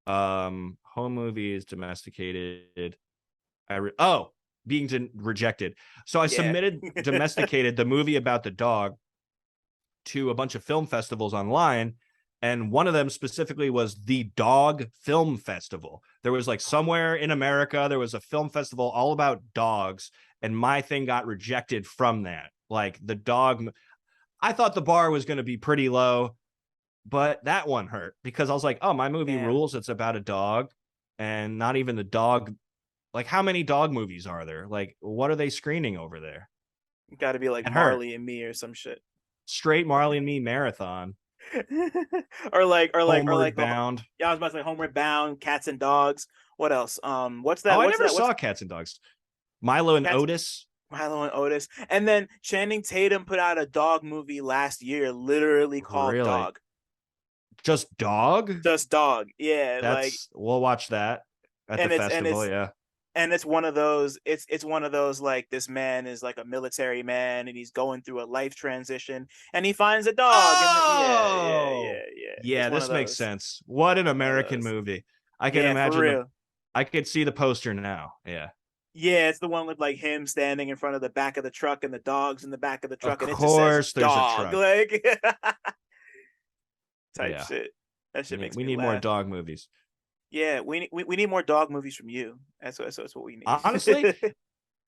Home movies, domesticated. Being rejected. So I yeah. submitted Domesticated, the movie about the dog, to a bunch of film festivals online, and one of them specifically was the Dog Film Festival. There was like somewhere in America there was a film festival all about dogs, and my thing got rejected from that. Like the dog, I thought the bar was going to be pretty low, but that one hurt because I was like, oh, my movie Damn, rules. It's about a dog, and not even the dog. Like, how many dog movies are there? Like, what are they screening over there? got to be like It hurt. Marley and Me or some shit. Straight Marley and Me marathon. or Homeward like Bound. yeah, I was about to say Homeward Bound, Cats and Dogs. What else? Oh, I What's never that what's saw Cats and Dogs. Milo and Cats Otis. Milo and Otis. And then Channing Tatum put out a dog movie last year, literally called Really? Dog. Just dog? Just Dog. Yeah, like We'll watch that at the and festival. Yeah. it's one of those it's one of those like this man is like a military man and he's going through a life transition and he finds a dog and Oh, it's yeah. one of This makes those. sense. What an One of American those. movie. I can Yeah, for imagine real. I could see the poster now. Yeah. Yeah, it's the one with like him standing in front of the back of the truck and the dogs in the back of the Of truck and it just says course, there's a dog. truck. Like type Yeah. shit. That shit Yeah, makes we me need more laugh. dog movies. Yeah, we need more dog movies from you. That's what we need. Honestly,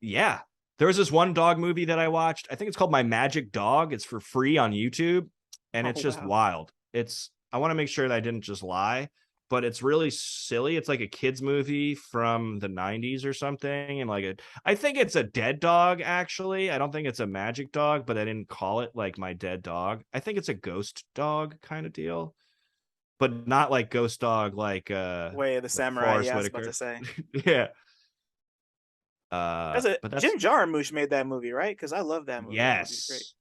yeah. There was this one dog movie that I watched. I think it's called My Magic Dog. It's for free on YouTube, and Oh it's just wow. wild. It's I want to make sure that I didn't just lie, but it's really silly. It's like a kids movie from the 90s or something, and I think it's a dead dog actually. I don't think it's a magic dog, but I didn't call it like my dead dog. I think it's a ghost dog kind of deal, but not like ghost dog Way of the like Samurai. Forrest Yeah, I was about to Whitaker. say. Yeah. That's a But that's Jim Jarmusch made that movie, right? Because I love that movie. That movie's great. yes.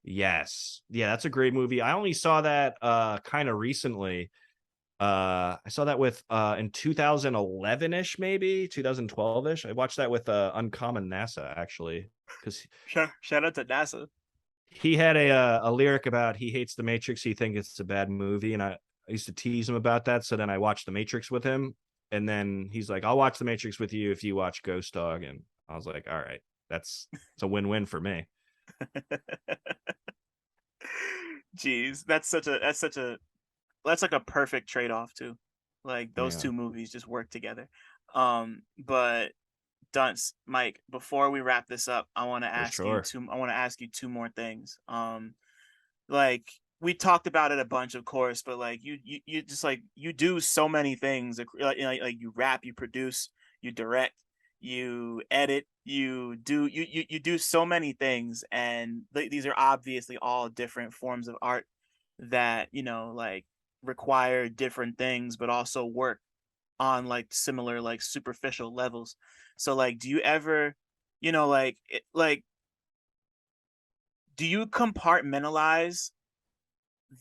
Yes. Yeah, that's a great movie. I only saw that kind of recently. I saw that with in 2011ish, maybe 2012ish. I watched that with Uncommon NASA actually, because Shout out to NASA. he had a lyric about he hates the Matrix. He thinks it's a bad movie, and I used to tease him about that. So then I watched the Matrix with him, and then he's like, "I'll watch the Matrix with you if you watch Ghost Dog," and I was like, "All right, it's a win-win for me." Jeez, that's like a perfect trade-off too. Like those Yeah, two movies just work together. But Dunce, Mike, before we wrap this up, for sure. I want to ask you two more things. Like we talked about it a bunch, of course, but like you just like you do so many things. Like you rap, you produce, you direct, you edit, you do so many things, and these are obviously all different forms of art that like require different things, but also work on like similar like superficial levels. So like, do you ever, like do you compartmentalize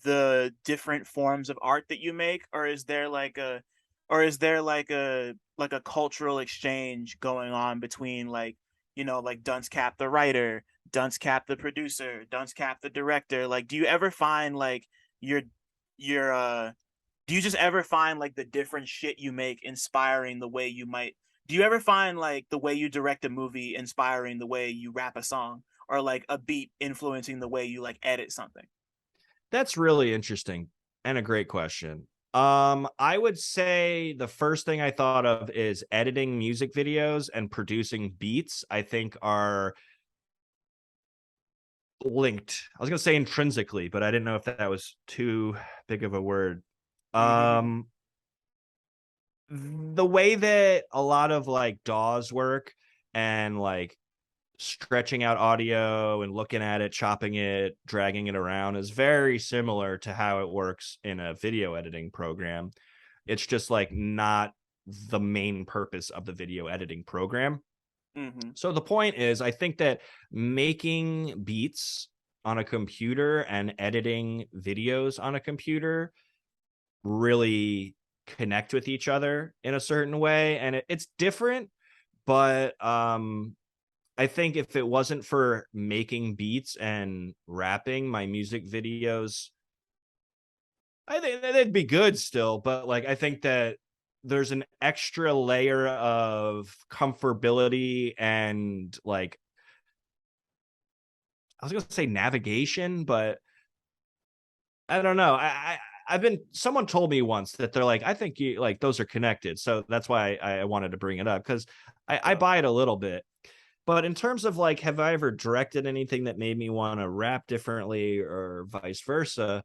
the different forms of art that you make, or is there like a like a cultural exchange going on between like like Duncecap the writer, Duncecap the producer, Duncecap the director? Like, do you ever find like your your do you just ever find like the different shit you make inspiring the way you might do you ever find like the way you direct a movie inspiring the way you rap a song, or like a beat influencing the way you like edit something? That's really interesting and a great question. I would say the first thing I thought of is editing music videos and producing beats, I think are linked. I was going to say intrinsically, but I didn't know if that was too big of a word. Mm-hmm. Um, the way that a lot of like DAWs work and like stretching out audio and looking at it, chopping it, dragging it around is very similar to how it works in a video editing program. It's just like not the main purpose of the video editing program. Mm-hmm. So the point is, I think that making beats on a computer and editing videos on a computer really connect with each other in a certain way. And it's different, but I think if it wasn't for making beats and rapping, my music videos, I think they'd be good still, but like I think that there's an extra layer of comfortability and like I was gonna say navigation, but I don't know. I've been someone told me once that they're like, I think you like those are connected. So that's why I wanted to bring it up because I Dope. buy it a little bit. But in terms of like, have I ever directed anything that made me want to rap differently or vice versa?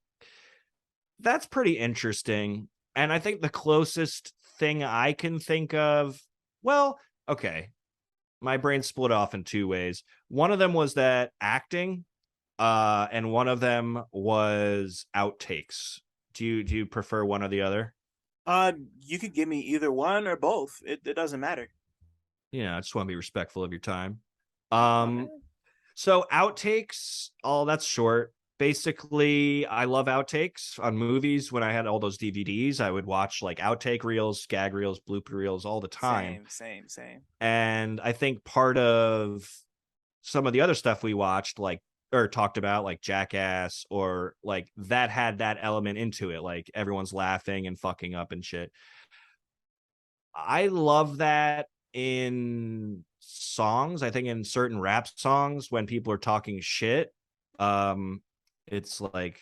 That's pretty interesting. And I think the closest thing I can think of, well, okay, my brain split off in two ways. One of them was that acting, and one of them was outtakes. Do you prefer one or the other? You could give me either one or both. It doesn't matter. Yeah, I just want to be respectful of your time. Okay. Um, So outtakes, oh, that's short. Basically, I love outtakes on movies. When I had all those DVDs, I would watch like outtake reels, gag reels, blooper reels all the time. Same. And I think part of some of the other stuff we watched, like or talked about, like Jackass, or like that had that element into it, like everyone's laughing and fucking up and shit. I love that in songs. I think in certain rap songs when people are talking shit, um, it's like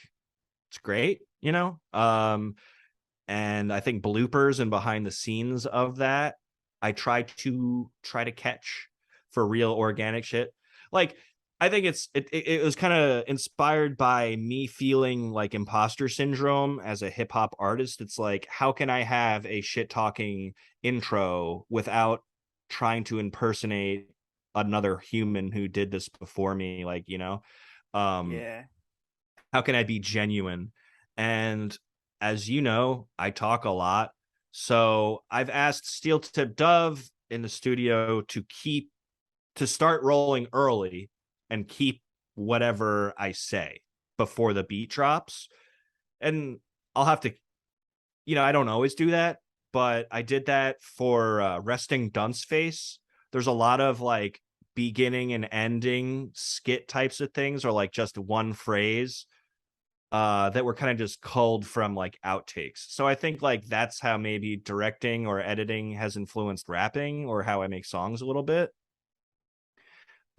it's great. you know? And I think bloopers and behind the scenes of that, I try to catch for real organic shit. Like, I think it was kind of inspired by me feeling like imposter syndrome as a hip hop artist. It's like, how can I have a shit talking intro without trying to impersonate another human who did this before me? Like, you know, um, Yeah. how can I be genuine? And as you know, I talk a lot. So I've asked Steel Tip Dove in the studio to start rolling early and keep whatever I say before the beat drops. And I'll have to, I don't always do that, but I did that for Resting Dunce Face. There's a lot of like beginning and ending skit types of things, or like just one phrase that were kind of just culled from like outtakes. So I think like that's how maybe directing or editing has influenced rapping, or how I make songs a little bit.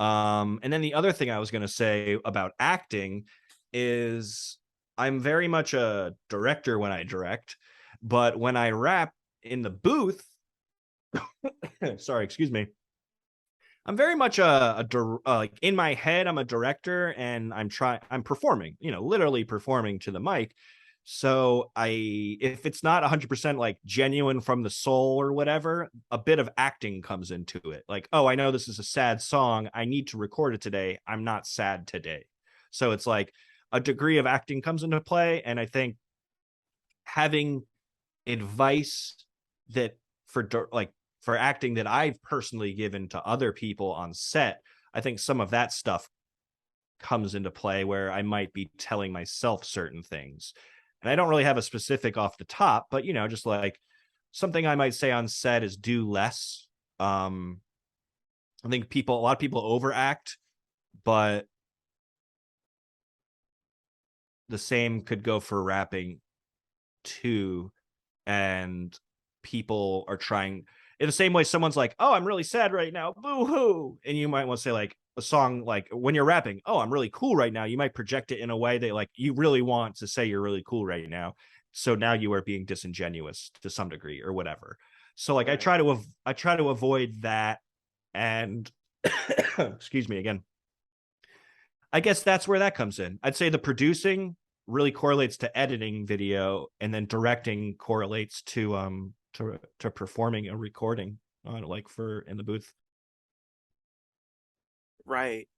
And then the other thing I was going to say about acting is I'm very much a director when I direct, but when I rap in the booth, sorry, excuse me, I'm very much like in my head, I'm a director and I'm performing, literally performing to the mic. So if it's not 100% like genuine from the soul or whatever, a bit of acting comes into it. Like, oh, I know this is a sad song. I need to record it today. I'm not sad today. So it's like a degree of acting comes into play. And I think having advice that for acting that I've personally given to other people on set, I think some of that stuff comes into play where I might be telling myself certain things. And I don't really have a specific off the top, but just like something I might say on set is do less. I think a lot of people overact, but the same could go for rapping too. And people are trying in the same way. Someone's like, oh, I'm really sad right now, boo hoo, and you might want to say like a song, like when you're rapping, oh, I'm really cool right now, you might project it in a way that like you really want to say you're really cool right now, so now you are being disingenuous to some degree or whatever. So like Right. I try to avoid that. And excuse me again, I guess that's where that comes in. I'd say the producing really correlates to editing video, and then directing correlates to performing a recording on like for in the booth. Right.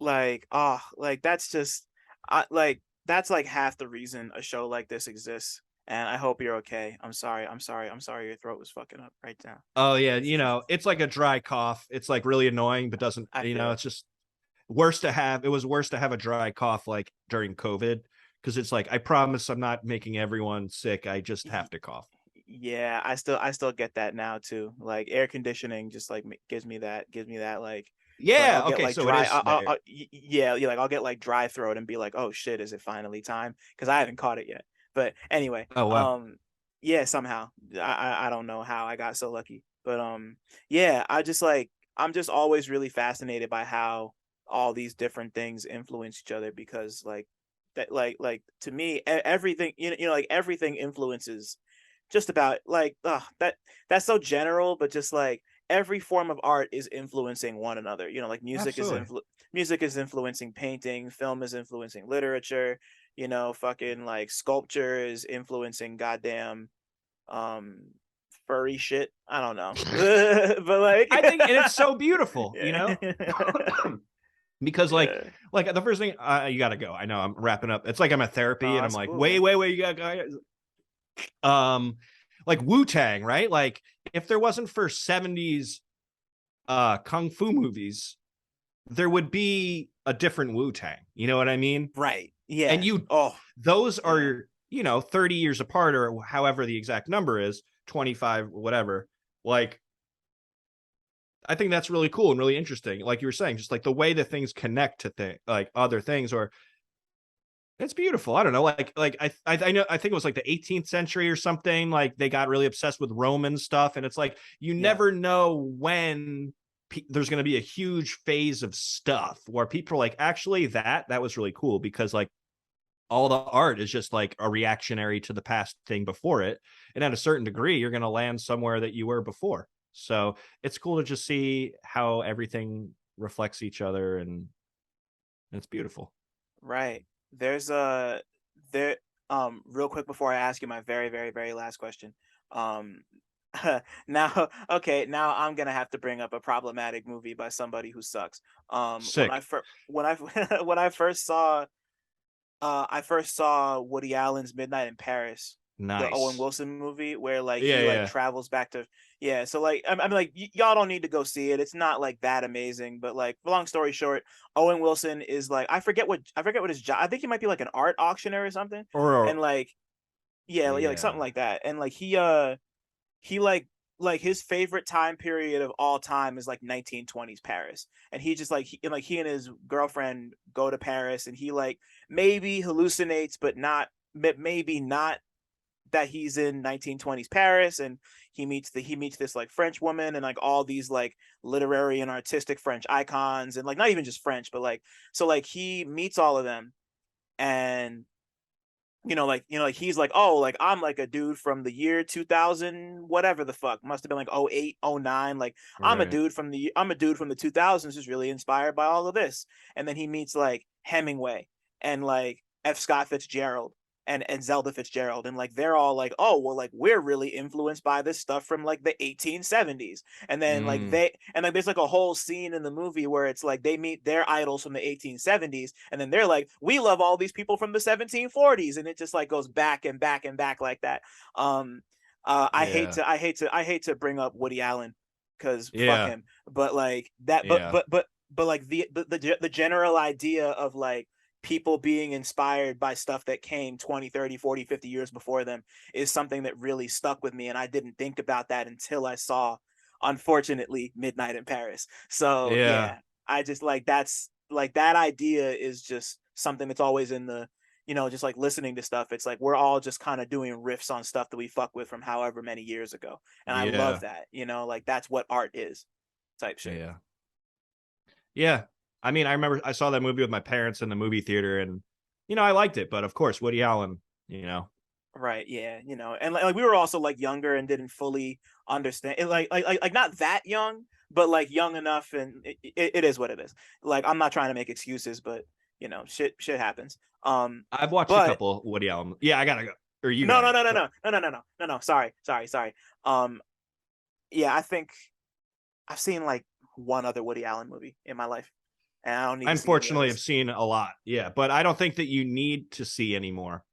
Like, oh, like that's just that's like half the reason a show like this exists. And I hope you're okay. I'm sorry. I'm sorry your throat was fucking up right now. Oh yeah, It's just it's like a dry cough. It's like really annoying, but doesn't, I feel it. it's just worse to have. It was worse to have a dry cough like during COVID, because it's like, I promise I'm not making everyone sick. I just have to cough. Yeah, I still get that now too. Like air conditioning just like gives me that like I'll Yeah. get Okay. like So it dry. is there. Yeah, like I'll get like dry throat and be like, oh shit, is it finally time? Because I haven't caught it yet. But anyway, Oh wow. yeah, somehow I don't know how I got so lucky, but yeah, I'm just always really fascinated by how all these different things influence each other because like to me everything like everything influences just about like that's so general, but just like every form of art is influencing one another. Like Absolutely. music is influencing painting, film is influencing literature, fucking like sculpture is influencing goddamn um furry shit. I don't know. But like I think, and it's so beautiful, yeah. because Yeah. like the first thing, you gotta go. I know I'm wrapping up. It's like I'm at therapy No, and I'm that's like, cool, wait, man. wait, wait, you gotta go. Like Wu-Tang, right? Like if there wasn't for 70s kung fu movies, there would be a different Wu-Tang. You know what I mean? Right. And Yeah. Oh, those yeah. are, 30 years apart, or however the exact number is, 25, whatever. Like, I think that's really cool and really interesting. Like you were saying, just like the way that things connect to like other things, or it's beautiful. I don't know. I know, I think it was like the 18th century or something. Like they got really obsessed with Roman stuff, and it's like you Yeah. never know when there's going to be a huge phase of stuff where people are like, actually, that was really cool, because like all the art is just like a reactionary to the past thing before it. And at a certain degree, you're going to land somewhere that you were before. So it's cool to just see how everything reflects each other, and it's beautiful. Right. There's there real quick before I ask you my very very very last question. Um now okay, now I'm going to have to bring up a problematic movie by somebody who sucks. Sick. When I when I first saw Woody Allen's Midnight in Paris, the Owen Nice. Wilson movie where like Yeah, he like yeah. travels back to, yeah. So like I'm like y'all don't need to go see it. It's not like that amazing, but like long story short, Owen Wilson is like I forget what his job. I think he might be like an art auctioneer or something, and Or like yeah, like something yeah. like that. And like he like his favorite time period of all time is like 1920s Paris, and he just like he and his girlfriend go to Paris, and he like maybe hallucinates, but not maybe not that he's in 1920s Paris, and he meets this like French woman and like all these like literary and artistic French icons, and like not even just French, but like so like he meets all of them, and like he's like, oh, like I'm like a dude from the year 2000, whatever the fuck, must have been like 08, 09. Like Right. I'm a dude from the 2000s who's really inspired by all of this. And then he meets like Hemingway and like F. Scott Fitzgerald and Zelda Fitzgerald, and like they're all like, oh, well, like we're really influenced by this stuff from like the 1870s. And then like Mm, there's like a whole scene in the movie where it's like they meet their idols from the 1870s, and then they're like, we love all these people from the 1740s, and it just like goes back and back and back like that. um yeah. I hate to bring up Woody Allen because fuck Yeah. him, but like that Yeah. but like the general idea of like people being inspired by stuff that came 20, 30, 40, 50 years before them is something that really stuck with me, and I didn't think about that until I saw, unfortunately, Midnight in Paris. So Yeah. yeah, I just like that's like that idea is just something that's always in the, just like listening to stuff. It's like we're all just kind of doing riffs on stuff that we fuck with from however many years ago. And I love Yeah. that, like that's what art is, type shit. Yeah. Yeah. I mean, I remember I saw that movie with my parents in the movie theater, and I liked it, but of course, Woody Allen, you know. Right, yeah, and like we were also like younger and didn't fully understand it, like not that young, but like young enough, and it is what it is. Like I'm not trying to make excuses, but shit happens. I've watched a But couple Woody Allen. Yeah, I gotta go. Or you no, gotta no, go. no, no, Go. no, no, no, no, no, no, no. Sorry. Yeah, I think I've seen like one other Woody Allen movie in my life, and I don't need I to see any unfortunately have others. seen a lot. Yeah, but I don't think that you need to see anymore.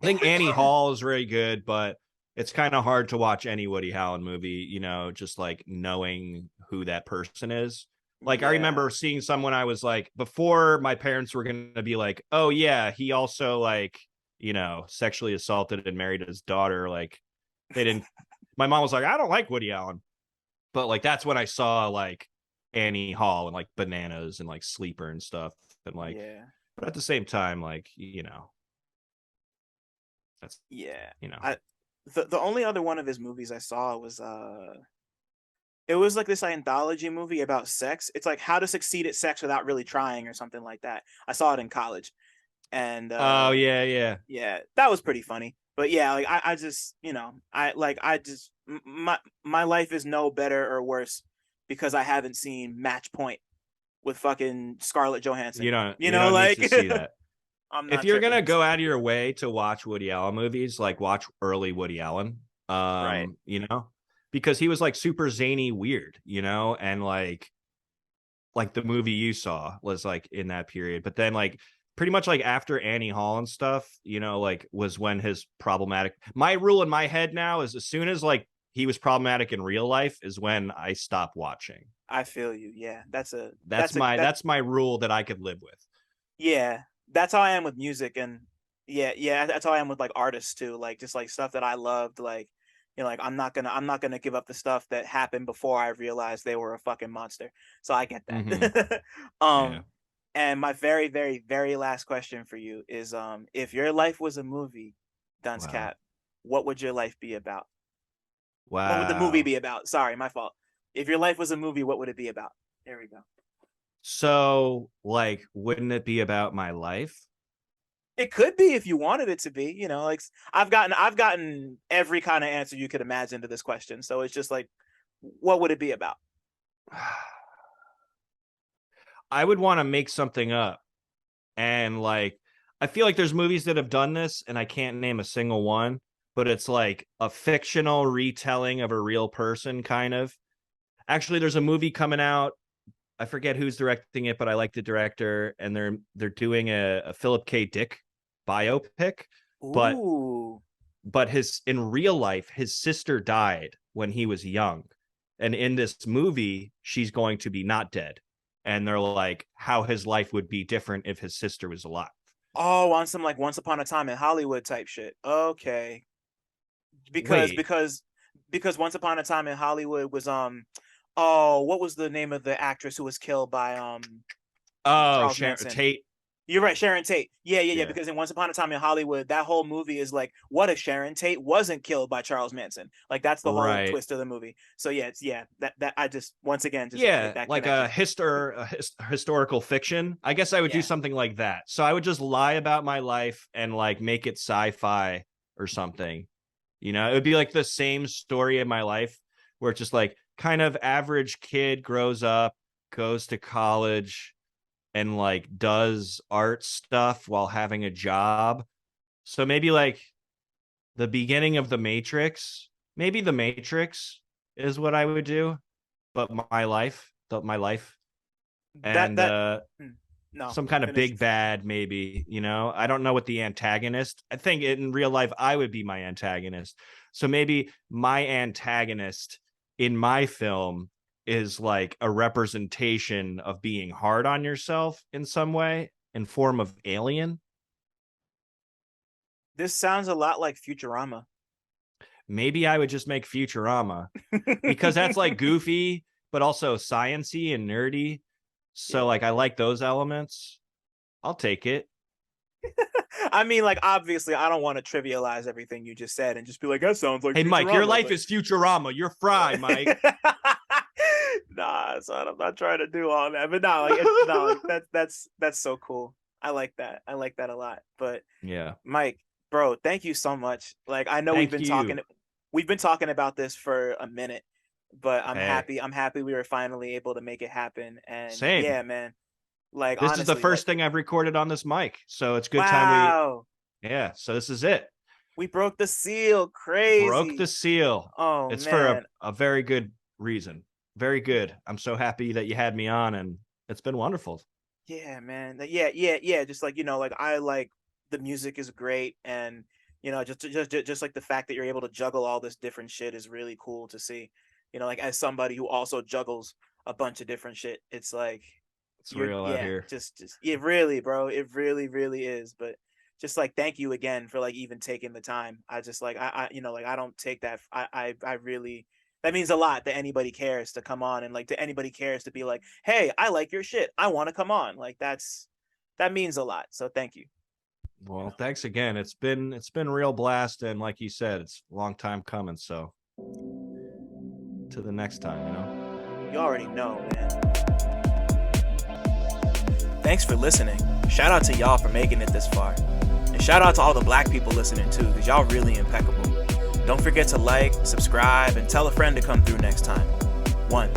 I think Annie Hall is very good, but it's kind of hard to watch any Woody Allen movie, just like knowing who that person is. Like I Yeah, remember seeing someone I was like, before my parents were gonna be like, oh yeah, he also like, sexually assaulted and married his daughter. Like they didn't my mom was like, I don't like Woody Allen. But like that's when I saw like Annie Hall and like Bananas and like Sleeper and stuff. And like, yeah, but at the same time, like, that's yeah. you know. I the only other one of his movies I saw was it was like this anthology movie about sex. It's like how to succeed at sex without really trying or something like that. I saw it in college, and Oh yeah, yeah. yeah, that was pretty funny. But yeah, like I just, I just my life is no better or worse because I haven't seen Match Point with fucking Scarlett You Johansson. don't you don't need Like to see that. I'm If not you're tripping. gonna go out of your way to watch Woody Allen movies, like watch early Woody Allen. Right. Because he was like super zany weird, and like the movie you saw was like in that period. But then like pretty much like after Annie Hall and stuff, like was when his problematic, my rule in my head now is as soon as like he was problematic in real life is when I stop watching. I feel you. Yeah. That's my That that's my rule that I could live with. yeah, that's how I am with music, and yeah, that's how I am with like artists too. Like just like stuff that I loved, like like I'm not gonna give up the stuff that happened before I realized they were a fucking monster. So I get Mm-hmm. that. Yeah. And my very, very, very last question for you is if your life was a movie, Duncecap, Wow. what would your life be about? What would the movie Wow. be about? Sorry, my fault. If your life was a movie, what would it be about? There we go. So like wouldn't it be about my life? It could be if you wanted it to be, you know, like I've gotten every kind of answer you could imagine to this question. So it's just like, what would it be about? I would want to make something up. And like, I feel like there's movies that have done this, and I can't name a single one, but it's like a fictional retelling of a real person, kind of. Actually, there's a movie coming out. I forget who's directing it, but I like the director, and they're doing a Philip K. Dick biopic, but Ooh. his in real life, his sister died when he was young. And in this movie, she's going to be not dead. And they're like, how his life would be different if his sister was alive. Oh, on some like Once Upon a Time in Hollywood type shit. Okay. Because Wait, because because Once Upon a Time in Hollywood was oh, what was the name of the actress who was killed by oh, Charles Sharon Manson? Tate. You're right, Sharon Tate. Yeah. Yeah, Because in Once Upon a Time in Hollywood, that whole movie is like, what if Sharon Tate wasn't killed by Charles Manson? Like that's the whole right. twist of the movie. So yeah, it's that I just once again just make Yeah, that like connection. historical fiction. I guess I would do Yeah. something like that. So I would just lie about my life and like make it sci-fi or something. You know, it would be like the same story in my life where it's just like kind of average kid grows up, goes to college, and like does art stuff while having a job. So maybe like the beginning of the Matrix, maybe the Matrix is what I would do, but my life, That and that no, some kind of finish. big bad, maybe, you know. I don't know what the antagonist. I think in real life I would be my antagonist. So maybe my antagonist in my film is like a representation of being hard on yourself in some way, in form of alien. This sounds a lot like Futurama. Maybe I would just make Futurama, because that's like goofy but also sciency and nerdy. So Yeah. like I like those elements. I'll take it. I mean, like obviously, I don't want to trivialize everything you just said and just be like, that sounds like Hey Mike, your Futurama, life but is Futurama. You're Fry, Mike. nah, son, I'm not trying to do all that. But no, like no, like that's so cool. I like that. I like that a lot. But Yeah. Mike, bro, thank you so much. Like I know Thank you. we've been talking about this for a minute, but Hey, I'm happy we were finally able to make it happen. And same. yeah, man. Like This is the honestly, like first thing I've recorded on this mic. So it's good time wow. yeah, so this is it. We broke the seal. Broke the Crazy. seal. Oh It's for man. a very good reason. Very good. I'm so happy that you had me on, and it's been wonderful. Yeah, man. Yeah. Just like, you know, like I like the music is great, and you know, just like the fact that you're able to juggle all this different shit is really cool to see. You know, like as somebody who also juggles a bunch of different shit, it's like It's real out yeah, here. just it really, bro. It really is. But just like thank you again for like even taking the time. I just like I you know, like I don't take that I really that means a lot that anybody cares to come on and like to anybody cares to be like, hey, I like your shit, I want to come on. Like that means a lot, so thank you. You Well, know, thanks again. It's been real blast, and like you said, it's a long time coming. So to the next time, you know. you already know, man. Thanks for listening. Shout out to y'all for making it this far, and shout out to all the black people listening too, because y'all really impeccable. Don't forget to like, subscribe, and tell a friend to come through next time. 1